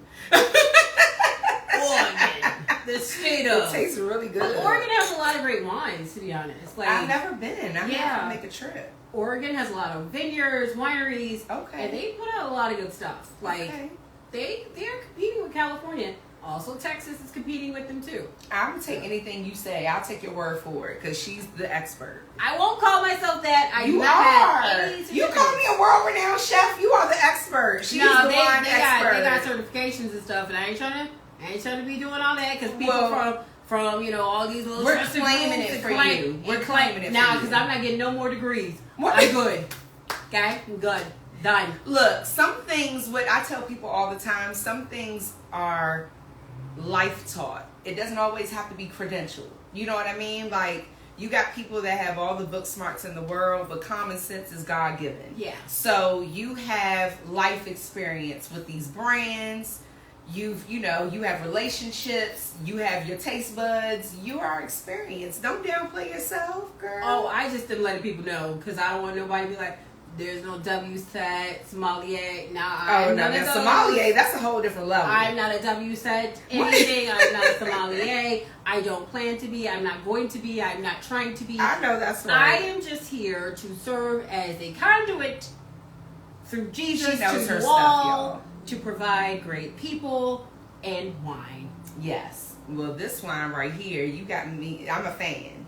Oregon. The state of. It tastes really good. But Oregon has a lot of great wines, to be honest. Like, I've never been. I have to make a trip. Oregon has a lot of vineyards, wineries. Okay. And they put out a lot of good stuff. Like, they are competing with California. Also, Texas is competing with them too. I would take anything you say. I'll take your word for it because she's the expert. I won't call myself that. You call me a world-renowned chef. You are the expert. She's the wine expert. They got certifications and stuff, and I ain't trying to be doing all that because people from you know all these little. We're claiming it for you. We're claiming it now because I'm not getting no more degrees. I'm good. Okay, I'm good. Done. Look, some things. What I tell people all the time. Some things are life taught. It doesn't always have to be credentialed. You know what I mean? Like, you got people that have all the book smarts in the world, but common sense is God given. Yeah. So you have life experience with these brands. You have relationships. You have your taste buds. You are experienced. Don't downplay yourself, girl. Oh, I just didn't let people know because I don't want nobody to be like, there's no W-set, sommelier. Sommelier, that's a whole different level. I'm not a W-set anything. I'm not a sommelier. I don't plan to be. I'm not going to be. I'm not trying to be. I know that's right. I am just here to serve as a conduit through Jesus to the wall to provide great people and wine. Yes. Well, this wine right here, you got me. I'm a fan.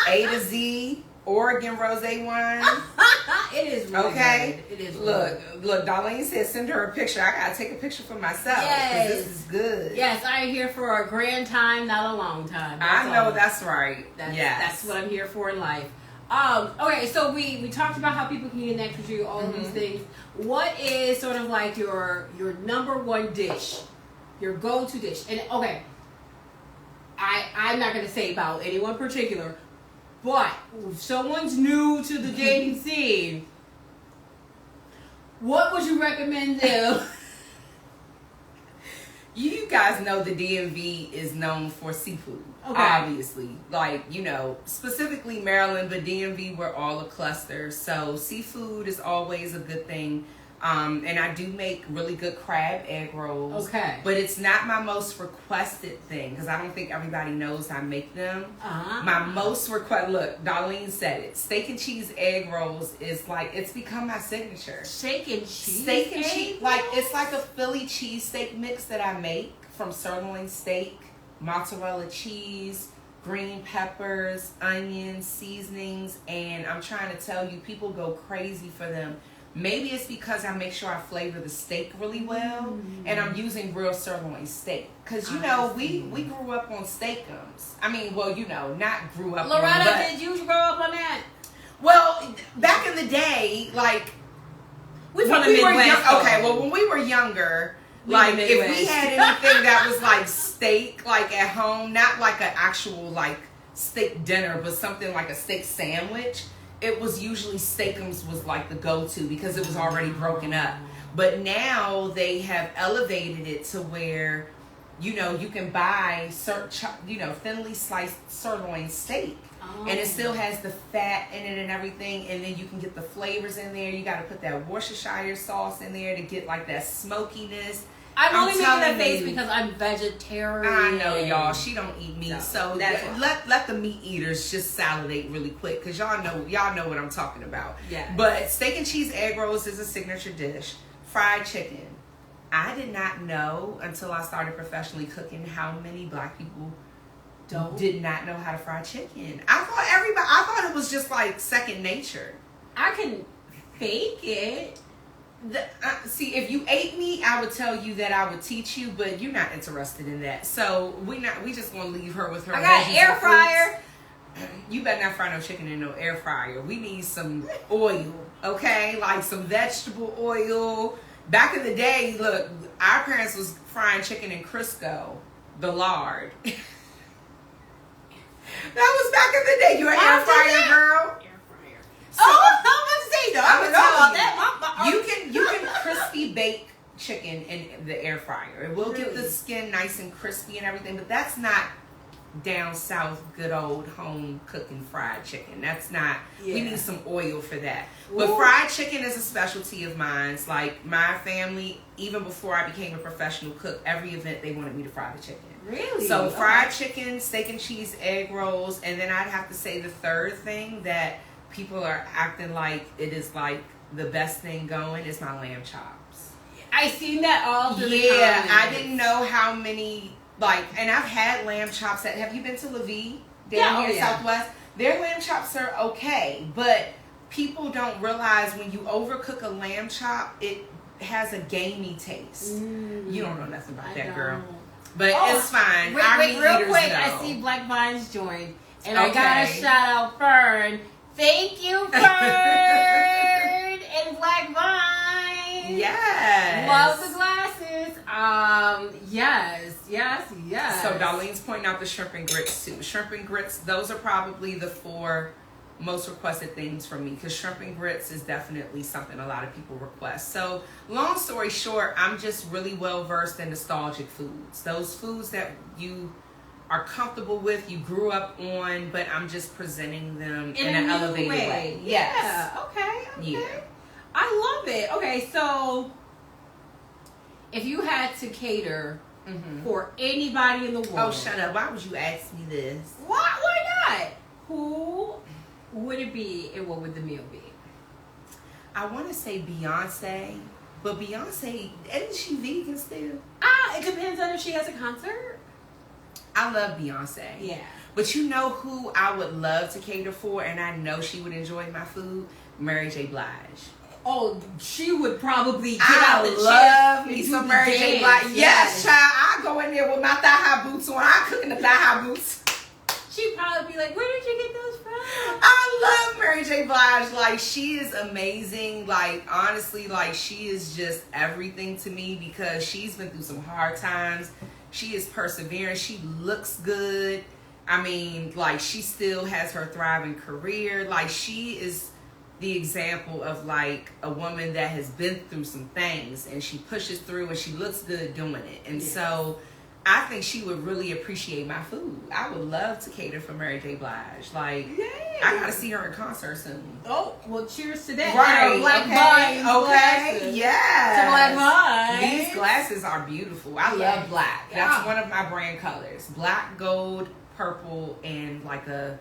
A to Z. Oregon Rosé wine. It is really good. It is. Look. Darlene said send her a picture. I gotta take a picture for myself because this is good. Yes, I am here for a grand time, not a long time. That's right. That's what I'm here for in life. Okay, so we talked about how people can connect with you, all of these things. What is sort of like your number one dish, your go-to dish? And okay, I'm not gonna say about anyone particular. But if someone's new to the dating scene, what would you recommend them? You guys know the DMV is known for seafood, obviously. Like, specifically Maryland, but DMV, we're all a cluster. So seafood is always a good thing. And I do make really good crab egg rolls. Okay. But it's not my most requested thing because I don't think everybody knows I make them. My most look, Darlene said it. Steak and cheese egg rolls is like, it's become my signature. Steak and cheese? Steak and cheese. Like, it's like a Philly cheesesteak mix that I make from sirloin steak, mozzarella cheese, green peppers, onions, seasonings. And I'm trying to tell you, people go crazy for them. Maybe it's because I make sure I flavor the steak really well, and I'm using real sirloin steak. Because, we grew up on steakums. I mean, not grew up on Loretta, did you grow up on that? Well, back in the day, like, when we were younger, if we had anything that was like steak, like at home, not like an actual, like, steak dinner, but something like a steak sandwich, it was usually steakums was like the go-to because it was already broken up. But now they have elevated it to where you know, you can buy thinly sliced sirloin steak. Oh. And it still has the fat in it and everything, and then you can get the flavors in there. You got to put that Worcestershire sauce in there to get like that smokiness. I'm only making that telling face you. because I'm vegetarian. I know, y'all. She don't eat meat, No, so that's why. let the meat eaters just salivate really quick, because y'all know what I'm talking about. Yes. But steak and cheese egg rolls is a signature dish. Fried chicken. I did not know until I started professionally cooking how many black people did not know how to fry chicken. I thought it was just like second nature. I can fake it. See, if you ate me, I would tell you that I would teach you, but you're not interested in that. So we just gonna leave her with her. I got veggies an air and fruits. fryer. You better not fry no chicken in no air fryer. We need some oil, okay? Like some vegetable oil. Back in the day, look, our parents was frying chicken in Crisco, the lard. That was back in the day. You an air fryer girl? Air fryer. So, I'm about to say though. I I'm don't gonna know tell about that. you can crispy bake chicken in the air fryer. It will get the Really? skin nice and crispy and everything, but that's not down south good old home cooking fried chicken. That's not. We Yeah. need some oil for that. But Ooh. fried chicken is a specialty of mine. It's like my family, even before I became a professional cook, every event they wanted me to fry the chicken. Really? So Okay. fried chicken, steak and cheese, egg rolls, and then I'd have to say the third thing that people are acting like it is like the best thing going is my lamb chops. I seen that all through the Yeah, comments. I didn't know how many and I've had lamb chops at. Have you been to La Vie down here in Southwest? Their lamb chops are okay, but people don't realize when you overcook a lamb chop, it has a gamey taste. You don't know nothing about that, girl. But it's fine. Our Wait, meat real eaters quick. know. I see Black Vines joined, and I gotta Okay. shout out Fern. Thank you, Fern and Black Vines. Yes. Love the glasses. Yes. So Darlene's pointing out the shrimp and grits too. Shrimp and grits, those are probably the 4 most requested things from me, because shrimp and grits is definitely something a lot of people request. So long story short, I'm just really well versed in nostalgic foods. Those foods that you are comfortable with, you grew up on, but I'm just presenting them in an a new elevated way. Yes. Yeah. Okay. Yeah. I love it. Okay, so if you had to cater for anybody in the world, Oh, shut up. Why would you ask me this? Why not? Who would it be, and what would the meal be? I want to say Beyonce, but Beyonce, isn't she vegan still? It depends on if she has a concert. I love Beyonce. Yeah. But you know who I would love to cater for, and I know she would enjoy my food? Mary J. Blige. Oh, she would probably get I out the love chair me and do some the Mary J. dance. Blige. Yes, child. I go in there with my thigh-high boots on. I cook in the thigh-high boots. She'd probably be like, "Where did you get those from?" I love Mary J. Blige. Like, she is amazing. Like, honestly, like, she is just everything to me, because she's been through some hard times. She is persevering. She looks good. I mean, like, she still has her thriving career. Like, she is the example of, like, a woman that has been through some things, and she pushes through, and she looks good doing it. And so I think she would really appreciate my food. I would love to cater for Mary J. Blige. Like, I gotta see her in concert soon. Oh, well, cheers to that. Right. Black Okay. Vines Okay. glasses. Yeah. To Black Vines. These glasses are beautiful. I Yeah. love black. Yeah. That's one of my brand colors. Black, gold, purple, and like a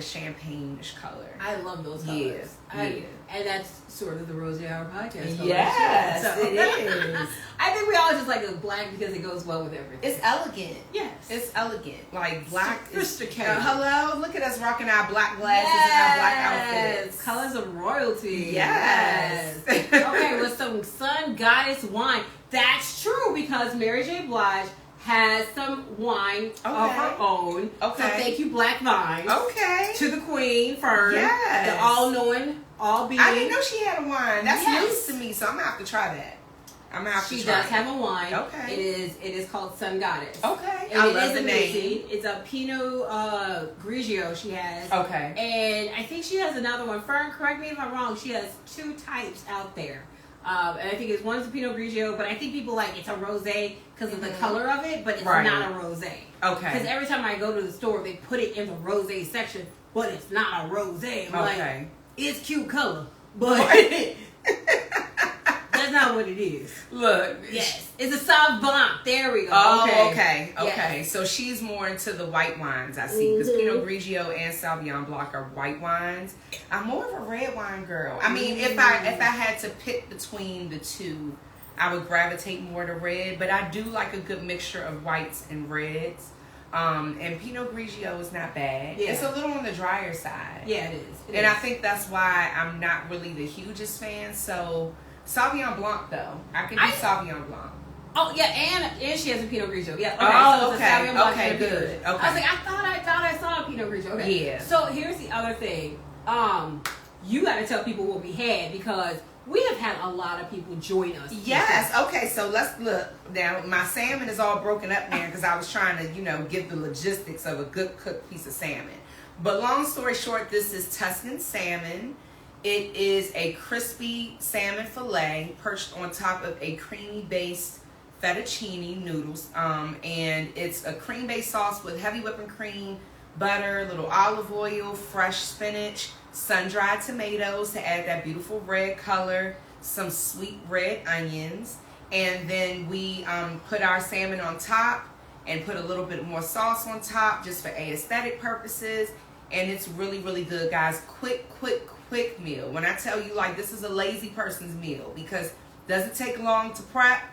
champagne-ish color. I love those Yeah, colors. yeah. And that's sort of the Rosé Hour Podcast colors. Yes, So- it is. I think we all just like the black because it goes well with everything. It's elegant. Yes. It's elegant. Like, black is... Sophisticated. Hello? Look at us rocking our black glasses and our black outfits. Colors of royalty. Yes. Okay, with some Sun Goddess wine. That's true, because Mary J. Blige has some wine of her own. Okay. So thank you, Black Vines. Okay. To the Queen, Fern. Yes. The all-knowing, all-being. I didn't know she had a wine. That's Yes. news to me, so I'm gonna have to try that. I'm gonna have She to try does it. have a wine. Okay. It is called Sun Goddess. Okay. And I it love is the amazing. name. It's a Pinot Grigio she has. Okay. And I think she has another one. Fern, correct me if I'm wrong. She has 2 types out there And I think it's one's a Pinot Grigio, but I think people like it's a rosé because of the color of it, but it's Right. not a rosé. Okay. Because every time I go to the store, they put it in the rosé section, but it's not a rosé. I'm like, it's cute color, but that's not what it is. Look. Yes, it's a Sauv Blanc. There we go. Oh, okay. Yes. So she's more into the white wines, I see, because Pinot Grigio and Sauvignon Blanc are white wines. I'm more of a red wine girl. I mean, if I had to pick between the two, I would gravitate more to red, but I do like a good mixture of whites and reds. And Pinot Grigio is not bad. Yeah. It's a little on the drier side. Yeah, it is. And I think that's why I'm not really the hugest fan. So Sauvignon Blanc, though, I can do Sauvignon Blanc. Oh yeah, and she has a Pinot Grigio. Yeah. Okay. Oh, so it's a okay. Sauvignon Blanc Okay, and a Pinot good. Grigio. Okay. I was like, I thought I saw a Pinot Grigio. Okay. Yeah. So here's the other thing. You got to tell people what we had because we have had a lot of people join us. Yes. Okay. So let's look now. My salmon is all broken up now because I was trying to, give the logistics of a good cooked piece of salmon. But long story short, this is Tuscan salmon. It is a crispy salmon fillet perched on top of a creamy based fettuccine noodles. And it's a cream based sauce with heavy whipping cream, butter, little olive oil, fresh spinach, sun-dried tomatoes to add that beautiful red color, some sweet red onions, and then we put our salmon on top and put a little bit more sauce on top just for aesthetic purposes, and it's really, really good, guys. Quick meal. When I tell you, this is a lazy person's meal because doesn't take long to prep,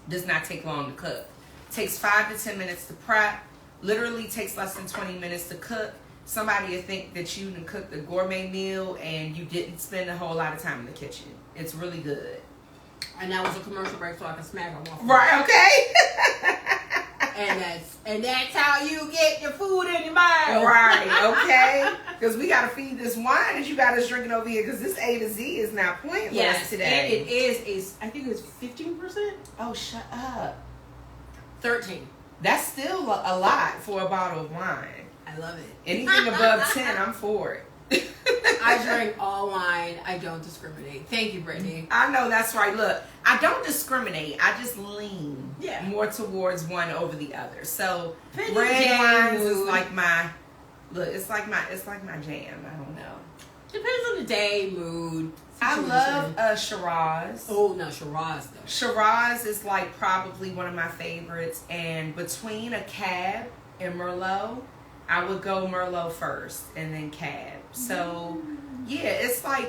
does not take long to cook. Takes 5 to 10 minutes to prep, literally takes less than 20 minutes to cook. Somebody will think that you done cooked a gourmet meal and you didn't spend a whole lot of time in the kitchen. It's really good. And that was a commercial break so I can smack them off. Right, okay? and that's how you get your food in your mouth. Right, okay? Because we got to feed this wine that you got us drinking over here because this A to Z is not pointless today. And it is, I think it was 15%? Oh, shut up. 13. That's still a lot for a bottle of wine. I love it. Anything above 10, I'm for it. I drink all wine. I don't discriminate. Thank you, Brittany. I know that's right. Look, I don't discriminate. I just lean more towards one over the other. So red wines is like my it's like my jam. I don't know. Depends on the day, mood. Situation. I love Shiraz. Oh no, Shiraz though. Shiraz is probably one of my favorites, and between a Cab and Merlot, I would go Merlot first and then Cab. So, yeah, it's I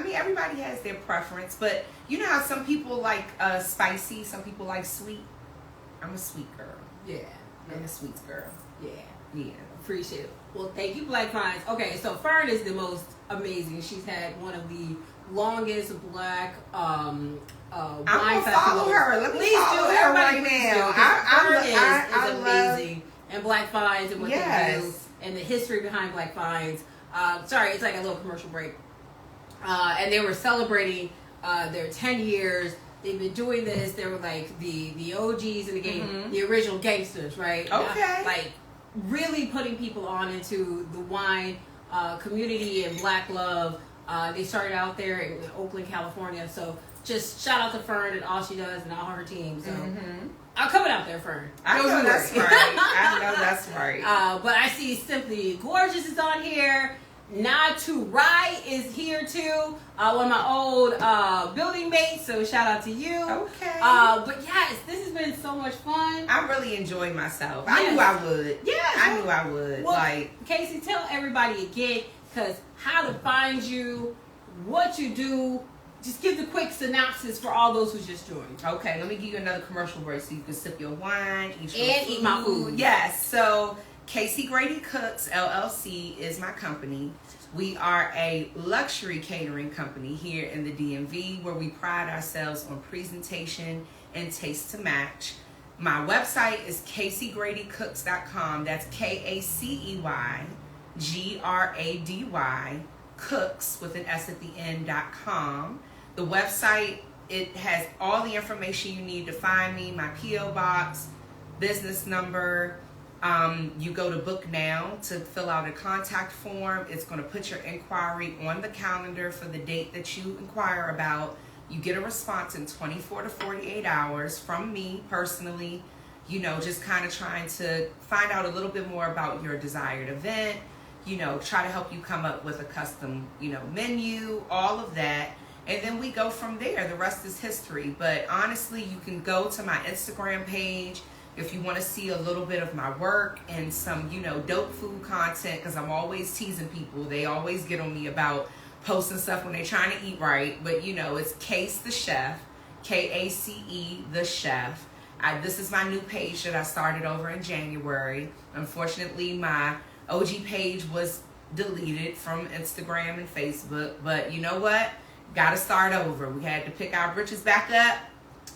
mean, everybody has their preference, but you know how some people like spicy, some people like sweet? I'm a sweet girl. Yeah. I'm a sweet girl. Yeah. Yeah. Appreciate it. Well, thank you, Black Fines. Okay, so Fern is the most amazing. She's had one of the longest black wine I'm gonna festivals. follow her. Let me follow her Everybody right please now. Fern is amazing. And Black Fines and what they do and the history behind Black Fines. Sorry, it's like a little commercial break. And they were celebrating their 10 years. They've been doing this. They were like the OGs in the game, the original gangsters, right? Okay. Really putting people on into the wine community and black love. They started out there in Oakland, California. So just shout out to Fern and all she does and all her team. So I'm coming out there, Fern. I know that's right. I know that's right. But I see Simply Gorgeous is on here. Not to Rye is here too. One of my old building mates. So shout out to you. Okay. But yes, this has been so much fun. I really enjoyed myself. Yes. I knew I would. Yes. I knew I would. Well, Kacey, tell everybody again, because how to find you, what you do. Just give the quick synopsis for all those who just joined. Okay, let me give you another commercial break so you can sip your wine, eat my food. Yes. So KaceyGradyCooks LLC is my company. We are a luxury catering company here in the DMV where we pride ourselves on presentation and taste to match. My website is KaceyGradyCooks.com. That's KaceyGrady Cooks with an S at the end.com. The website, it has all the information you need to find me, my P.O. box, business number. You go to book now to fill out a contact form. It's going to put your inquiry on the calendar for the date that you inquire about. You get a response in 24 to 48 hours from me personally, you know, just kind of trying to find out a little bit more about your desired event, you know, try to help you come up with a custom, you know, menu, all of that. And then we go from there. The rest is history. But honestly, you can go to my Instagram page if you want to see a little bit of my work and some, you know, dope food content, because I'm always teasing people. They always get on me about posting stuff when they're trying to eat right. But, you know, it's Kacey the Chef, Kace the Chef. This is my new page that I started over in January. Unfortunately, my OG page was deleted from Instagram and Facebook. But you know what? Got to start over. We had to pick our britches back up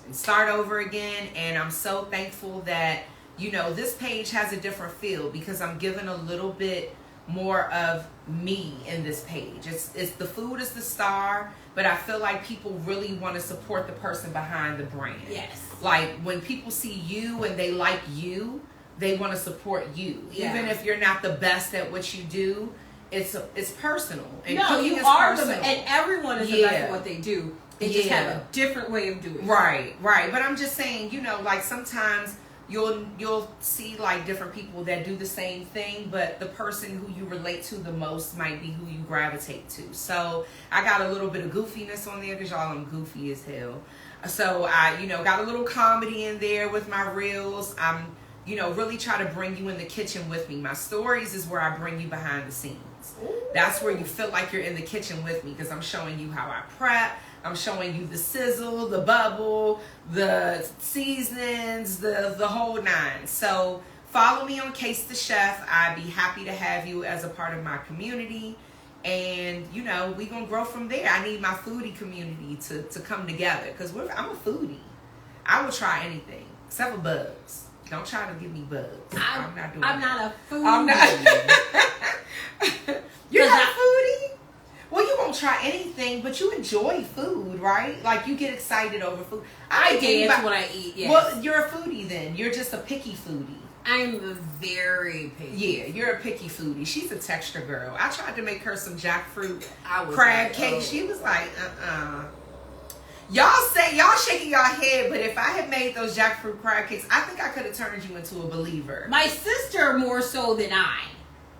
and start over again. And I'm so thankful that, you know, this page has a different feel because I'm giving a little bit more of me in this page. It's the food is the star, but I feel like people really want to support the person behind the brand. Yes. Like when people see you and they like you, they want to support you. Yeah. Even if you're not the best at what you do, it's personal. And no, you are personal. And everyone is the best at what they do. They just have a different way of doing it. Right. But I'm just saying, you know, like sometimes you'll see like different people that do the same thing, but the person who you relate to the most might be who you gravitate to. So I got a little bit of goofiness on there because y'all, I'm goofy as hell. So I, you know, got a little comedy in there with my reels. I'm, you know, really try to bring you in the kitchen with me. My stories is where I bring you behind the scenes. That's where you feel like you're in the kitchen with me because I'm showing you how I prep. I'm showing you the sizzle, the bubble, the seasonings, the whole nine. So follow me on Kacey the Chef. I'd be happy to have you as a part of my community. And, you know, we're going to grow from there. I need my foodie community to come together because I'm a foodie. I will try anything except for bugs. Don't try to give me bugs. I'm not doing that. I'm not a foodie. I'm not. You're not a foodie? Well, you won't try anything, but you enjoy food, right? Like, you get excited over food. I dance when I eat, yes. Well, you're a foodie then. You're just a picky foodie. I'm very picky. Yeah, you're a picky foodie. She's a texture girl. I tried to make her some jackfruit crab cake. She was like, Y'all shaking your head, but if I had made those jackfruit crab cakes, I think I could have turned you into a believer. My sister more so than I.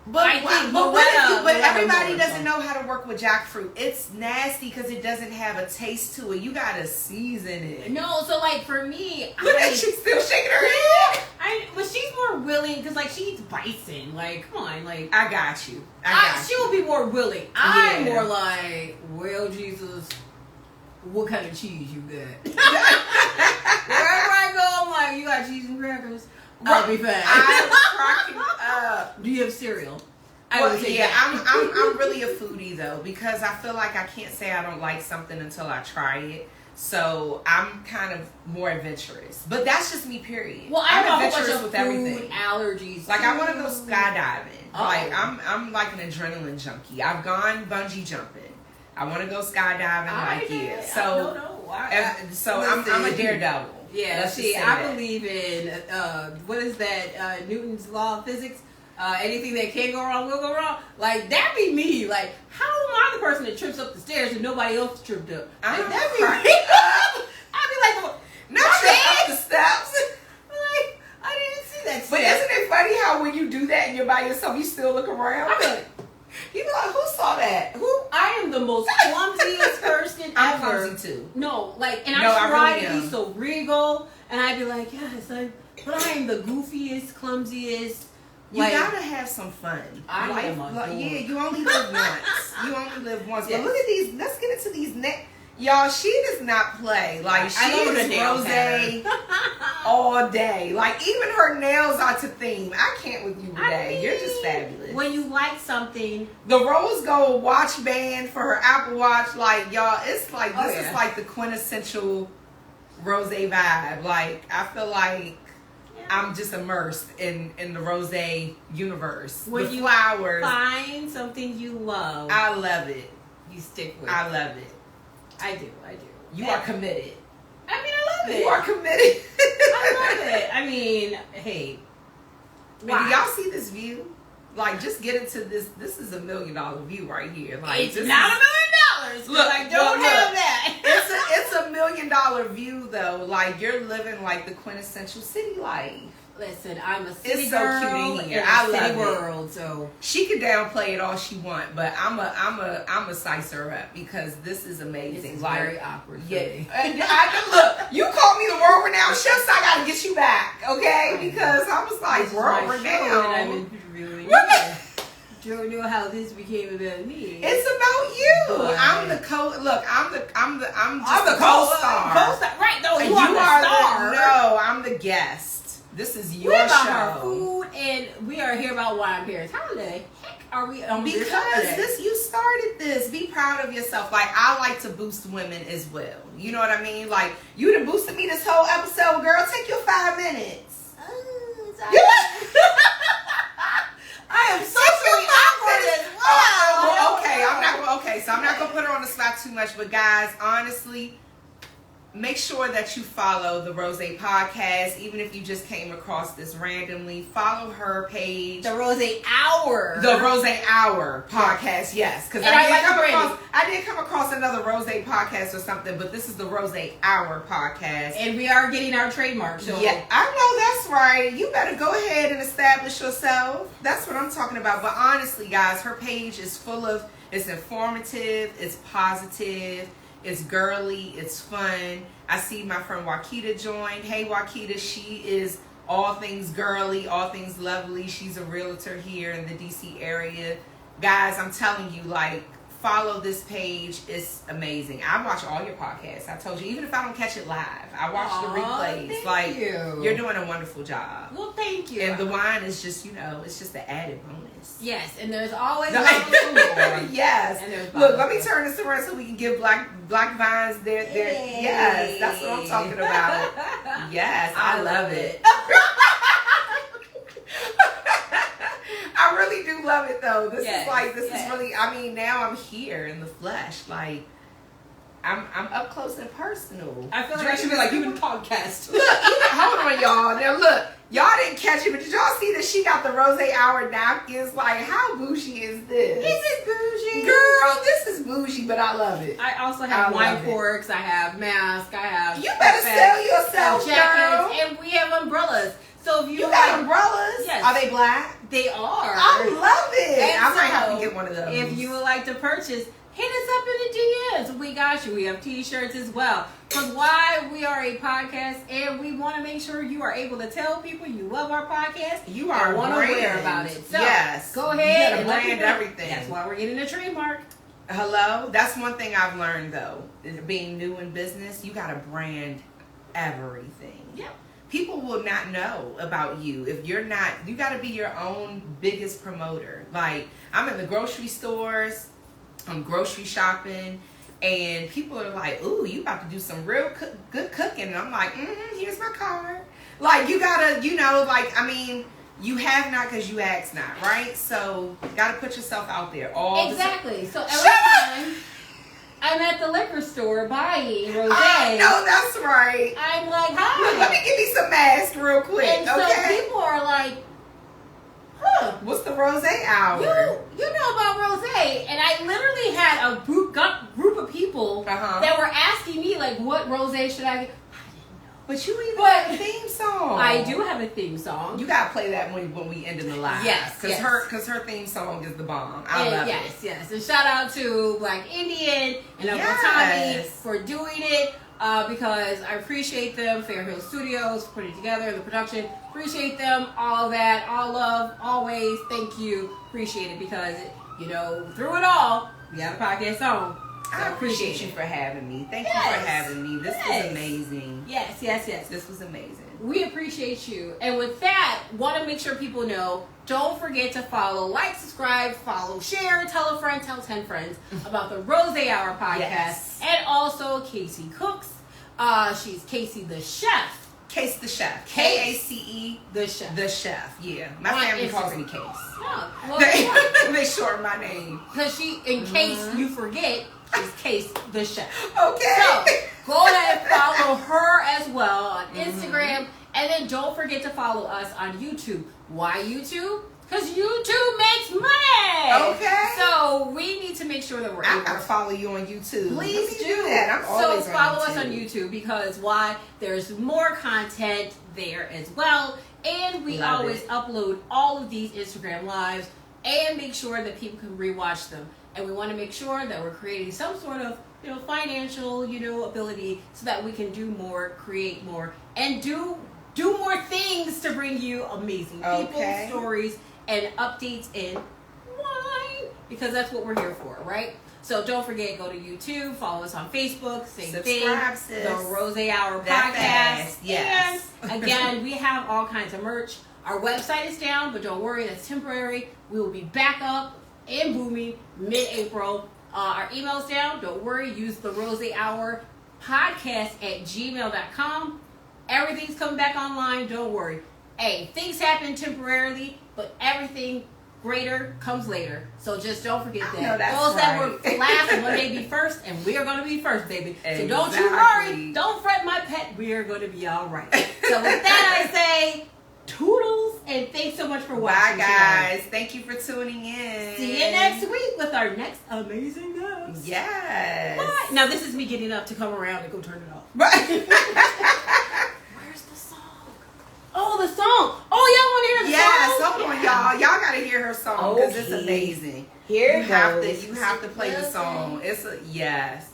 But everybody doesn't know how to work with jackfruit. It's nasty because it doesn't have a taste to it. You gotta season it. No, so like for me, look at she's still shaking her head. But she's more willing because like she eats bison. Like, come on, like I got you. She will be more willing. I'm more like, well, Jesus, what kind of cheese you got? Wherever I go, I'm like, you got cheese and crackers. I'll be fine. I'm cracking up. Do you have cereal? I'm really a foodie though because I feel like I can't say I don't like something until I try it. So I'm kind of more adventurous, but that's just me. Period. Well, I'm adventurous with everything. Allergies. Like I want to go skydiving. Oh. Like I'm like an adrenaline junkie. I've gone bungee jumping. I want to go skydiving. So I'm a daredevil. Yeah, I believe in what is that? Newton's law of physics. Anything that can go wrong will go wrong. Like that be me. Like how am I the person that trips up the stairs and nobody else tripped up? Like, that be me. I'd be like, not trip up the steps. Like I didn't see that. But isn't it funny how when you do that and you're by yourself, you still look around? I mean, you be like, who saw that? I am the most clumsiest person ever. I'm clumsy too. No, like, and I try to be so regal, and I'd be like, yes, but I am the goofiest, clumsiest. You gotta have some fun. You only live once. Yes. But look at these. Let's get into these y'all. She does not play. Like she is Rosé all day. Like even her nails are to theme. I can't with you today. You're just fabulous. When you like something, the rose gold watch band for her Apple Watch. Like y'all, it's like this is like the quintessential Rosé vibe. Like I feel like. I'm just immersed in the Rosé universe. When you flowers, find something you love, I love it. You stick with it. I love it. I do. You are committed. I mean, I love it. You are committed. I love it. I mean, hey. Wow. Do y'all see this view? Like, just get into this. This is $1 million view right here. Like, it's not $1 million. Look, I don't have that. It's that's $1 million view though. Like you're living like the quintessential city life. Listen, I'm a city It's so girl cute in here. in I a city love it. world, so She could downplay it all she want, but I'm a size her up because this is amazing. this is like, very awkward for yeah, me. and look, you called me the world renowned chef, so I gotta get you back, okay? Because I was like, This is world my show, and I'm renowned. interviewing What you. Don't know how this became about me. It's about you. But- I'm the I'm just the the co-star. co-star. Right, no, And you are the star. no, I'm the guest. This is your We're about our show. food, and we are here about wine pairs. How the heck are we on this Because today? you started this. Be proud of yourself. Like I like to boost women as well. You know what I mean? Like you done boosted me this whole episode, girl. Take your 5 minutes. Oh, sorry. You I am socially awkward as well. So I'm not gonna put her on the spot too much, but guys, honestly, make sure that you follow the Rosé Podcast, even if you just came across this randomly. Follow her page, The Rosé Hour. the Rosé Hour Podcast. Yes, because And I did come across another Rosé podcast or something, but this is the Rosé Hour Podcast. And we are getting our trademark. So Yeah, I know that's right. You better go ahead and establish yourself. That's what I'm talking about. But honestly, guys, her page is full of, it's informative, it's positive, it's girly, it's fun. I see my friend Wakita joined. Hey, Wakita, she is all things girly, all things lovely. She's a realtor here in the DC area. Guys, I'm telling you, like, follow this page. It's amazing. I watch all your podcasts. I told you, even if I don't catch it live, I watch the replays. Thank Like, you. you're doing a wonderful job. Well, thank you. And the wine is just, it's just the added bonus. Yes, and there's always No. levels for more. Yes. And there's Look, let me bottles. turn this around so we can give black vines their Yay. yes, that's what I'm talking about. Yes, I love it. I really do love it though. This is really, I mean, now I'm here in the flesh. Like I'm up close and personal. I feel like I should be like, you in podcast. Look, hold on, y'all. Now look, y'all didn't catch it, but did y'all see that she got the Rosé Hour napkins? Like, how bougie is this? Is it bougie? Girl, this is bougie, but I love it. I also have I wine love it. corks. I have masks. I have You better sell yourself, jackets, girl. and we have umbrellas. So if you, You got umbrellas? Yes. Are they black? they are. I love it. And I might have so, to get one of those. If you would like to purchase, hit us up in the DMs. We got you. We have t-shirts as well. Because why we are a podcast, and we want to make sure you are able to tell people you love our podcast. You are and want to brand. aware about it. So Yes. go You ahead gotta and let brand people know. everything. That's why we're getting a trademark. Hello? That's one thing I've learned though. Being new in business, you gotta brand everything. Yep. People will not know about you if you're not, you gotta be your own biggest promoter. Like, I'm in the grocery stores, I'm grocery shopping, and people are like, ooh, you about to do some real good cooking. And I'm like, here's my card. Like, you gotta, you have not because you ask not, right? So, gotta put yourself out there all Exactly. So every Shut up! time I'm at the liquor store buying rosé, I know that's right. I'm like, Look, hi. let me give me some masks real quick, And so okay? people are like, huh. What's the Rosé Hour? You know about rosé, and I literally had a group of people Uh-huh. that were asking me like, what rosé should I get? But you even But- have a theme song. I do have a theme song. You gotta play that when we end in the live. Yes, because yes. her theme song is the bomb. I love it. Yes. And shout out to Black Indian and Uncle Yes. Tommy for doing it because I appreciate them. Fairhill Studios for putting it together, the production. Appreciate them. All that. All love. Always. Thank you. Appreciate it because, through it all, we got a podcast song. So I appreciate you it. for having me. Thank you Yes. for having me. This Yes. was amazing. Yes. This was amazing. We appreciate you. And with that, want to make sure people know, don't forget to follow, like, subscribe, follow, share, tell a friend, tell 10 friends about the Rosé Hour podcast. Yes. And also Kacey Cooks. She's Kacey the Chef. Kacey the Chef. Case. Kace The Chef. the Chef. Yeah. My On family calls Instagram. me Case. No, well, They shorten my name. because in case you forget, she's Case the Chef. Okay. So go ahead and follow her as well on Instagram. And then don't forget to follow us on YouTube. Why YouTube? Because YouTube makes money. Okay. So we need to make sure that we're I able gotta to. follow you on YouTube. Please Let me do that. I'm so always follow us on YouTube because why? There's more content there as well. And we Love always it. upload all of these Instagram lives and make sure that people can rewatch them. And we want to make sure that we're creating some sort of, financial, ability so that we can do more, create more, and do more things to bring you amazing people, stories, and updates in wine. Because that's what we're here for, right? So don't forget, go to YouTube, follow us on Facebook, same Subscribe, thing. sis. The Rosé Hour That Podcast. fast, yes. And again, we have all kinds of merch. Our website is down, but don't worry, that's temporary. We will be back up and booming mid-April. Our email's down. Don't worry. Use the Rosé Hour Podcast at gmail.com. Everything's coming back online. Don't worry. Hey, things happen temporarily, but everything greater comes later. So just don't forget that. No, that's those that were right. last one day be first, and we are going to be first, baby. So don't you worry. Don't fret, my pet. We are going to be all right. So with that, I say toodles, and thanks so much for watching. Bye, guys. Thank you for tuning in. See you next week with our next amazing guest. Yes. Bye. Now this is me getting up to come around and go turn it off. Right. Where's the song? Oh, the song. Oh, y'all want to hear the Yes, song? hold on, y'all. Y'all gotta hear her song because it's Okay. amazing. Here you it have goes. to have to play the song. It's a yes.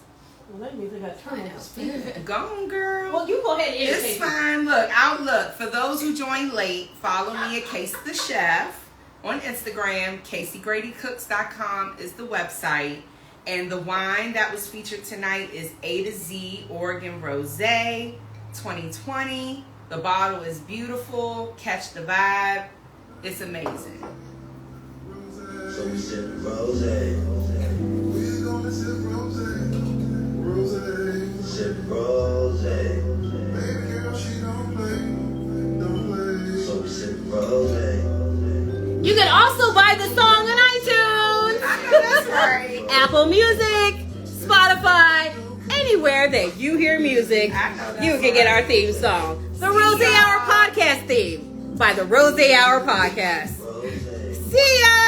Well, that means I got to turn off the speaker. Go on, girl. Well, you go ahead and It's entertain me. fine. Look. For those who joined late, follow me at Kacey the Chef on Instagram. KaceyGradyCooks.com is the website. And the wine that was featured tonight is A to Z Oregon Rosé 2020. The bottle is beautiful. Catch the vibe. It's amazing. So we sip rosé. We gonna sip rosé. Rosé. Sip rosé. Baby girl, she don't play. So we sip rosé. You can also buy the song on iTunes. I know that's right. Apple Music, Spotify, anywhere that you hear music, I know that's you can get our right. theme song. The Rosé Hour Podcast theme by the Rosé Hour Podcast. Rosé. See ya!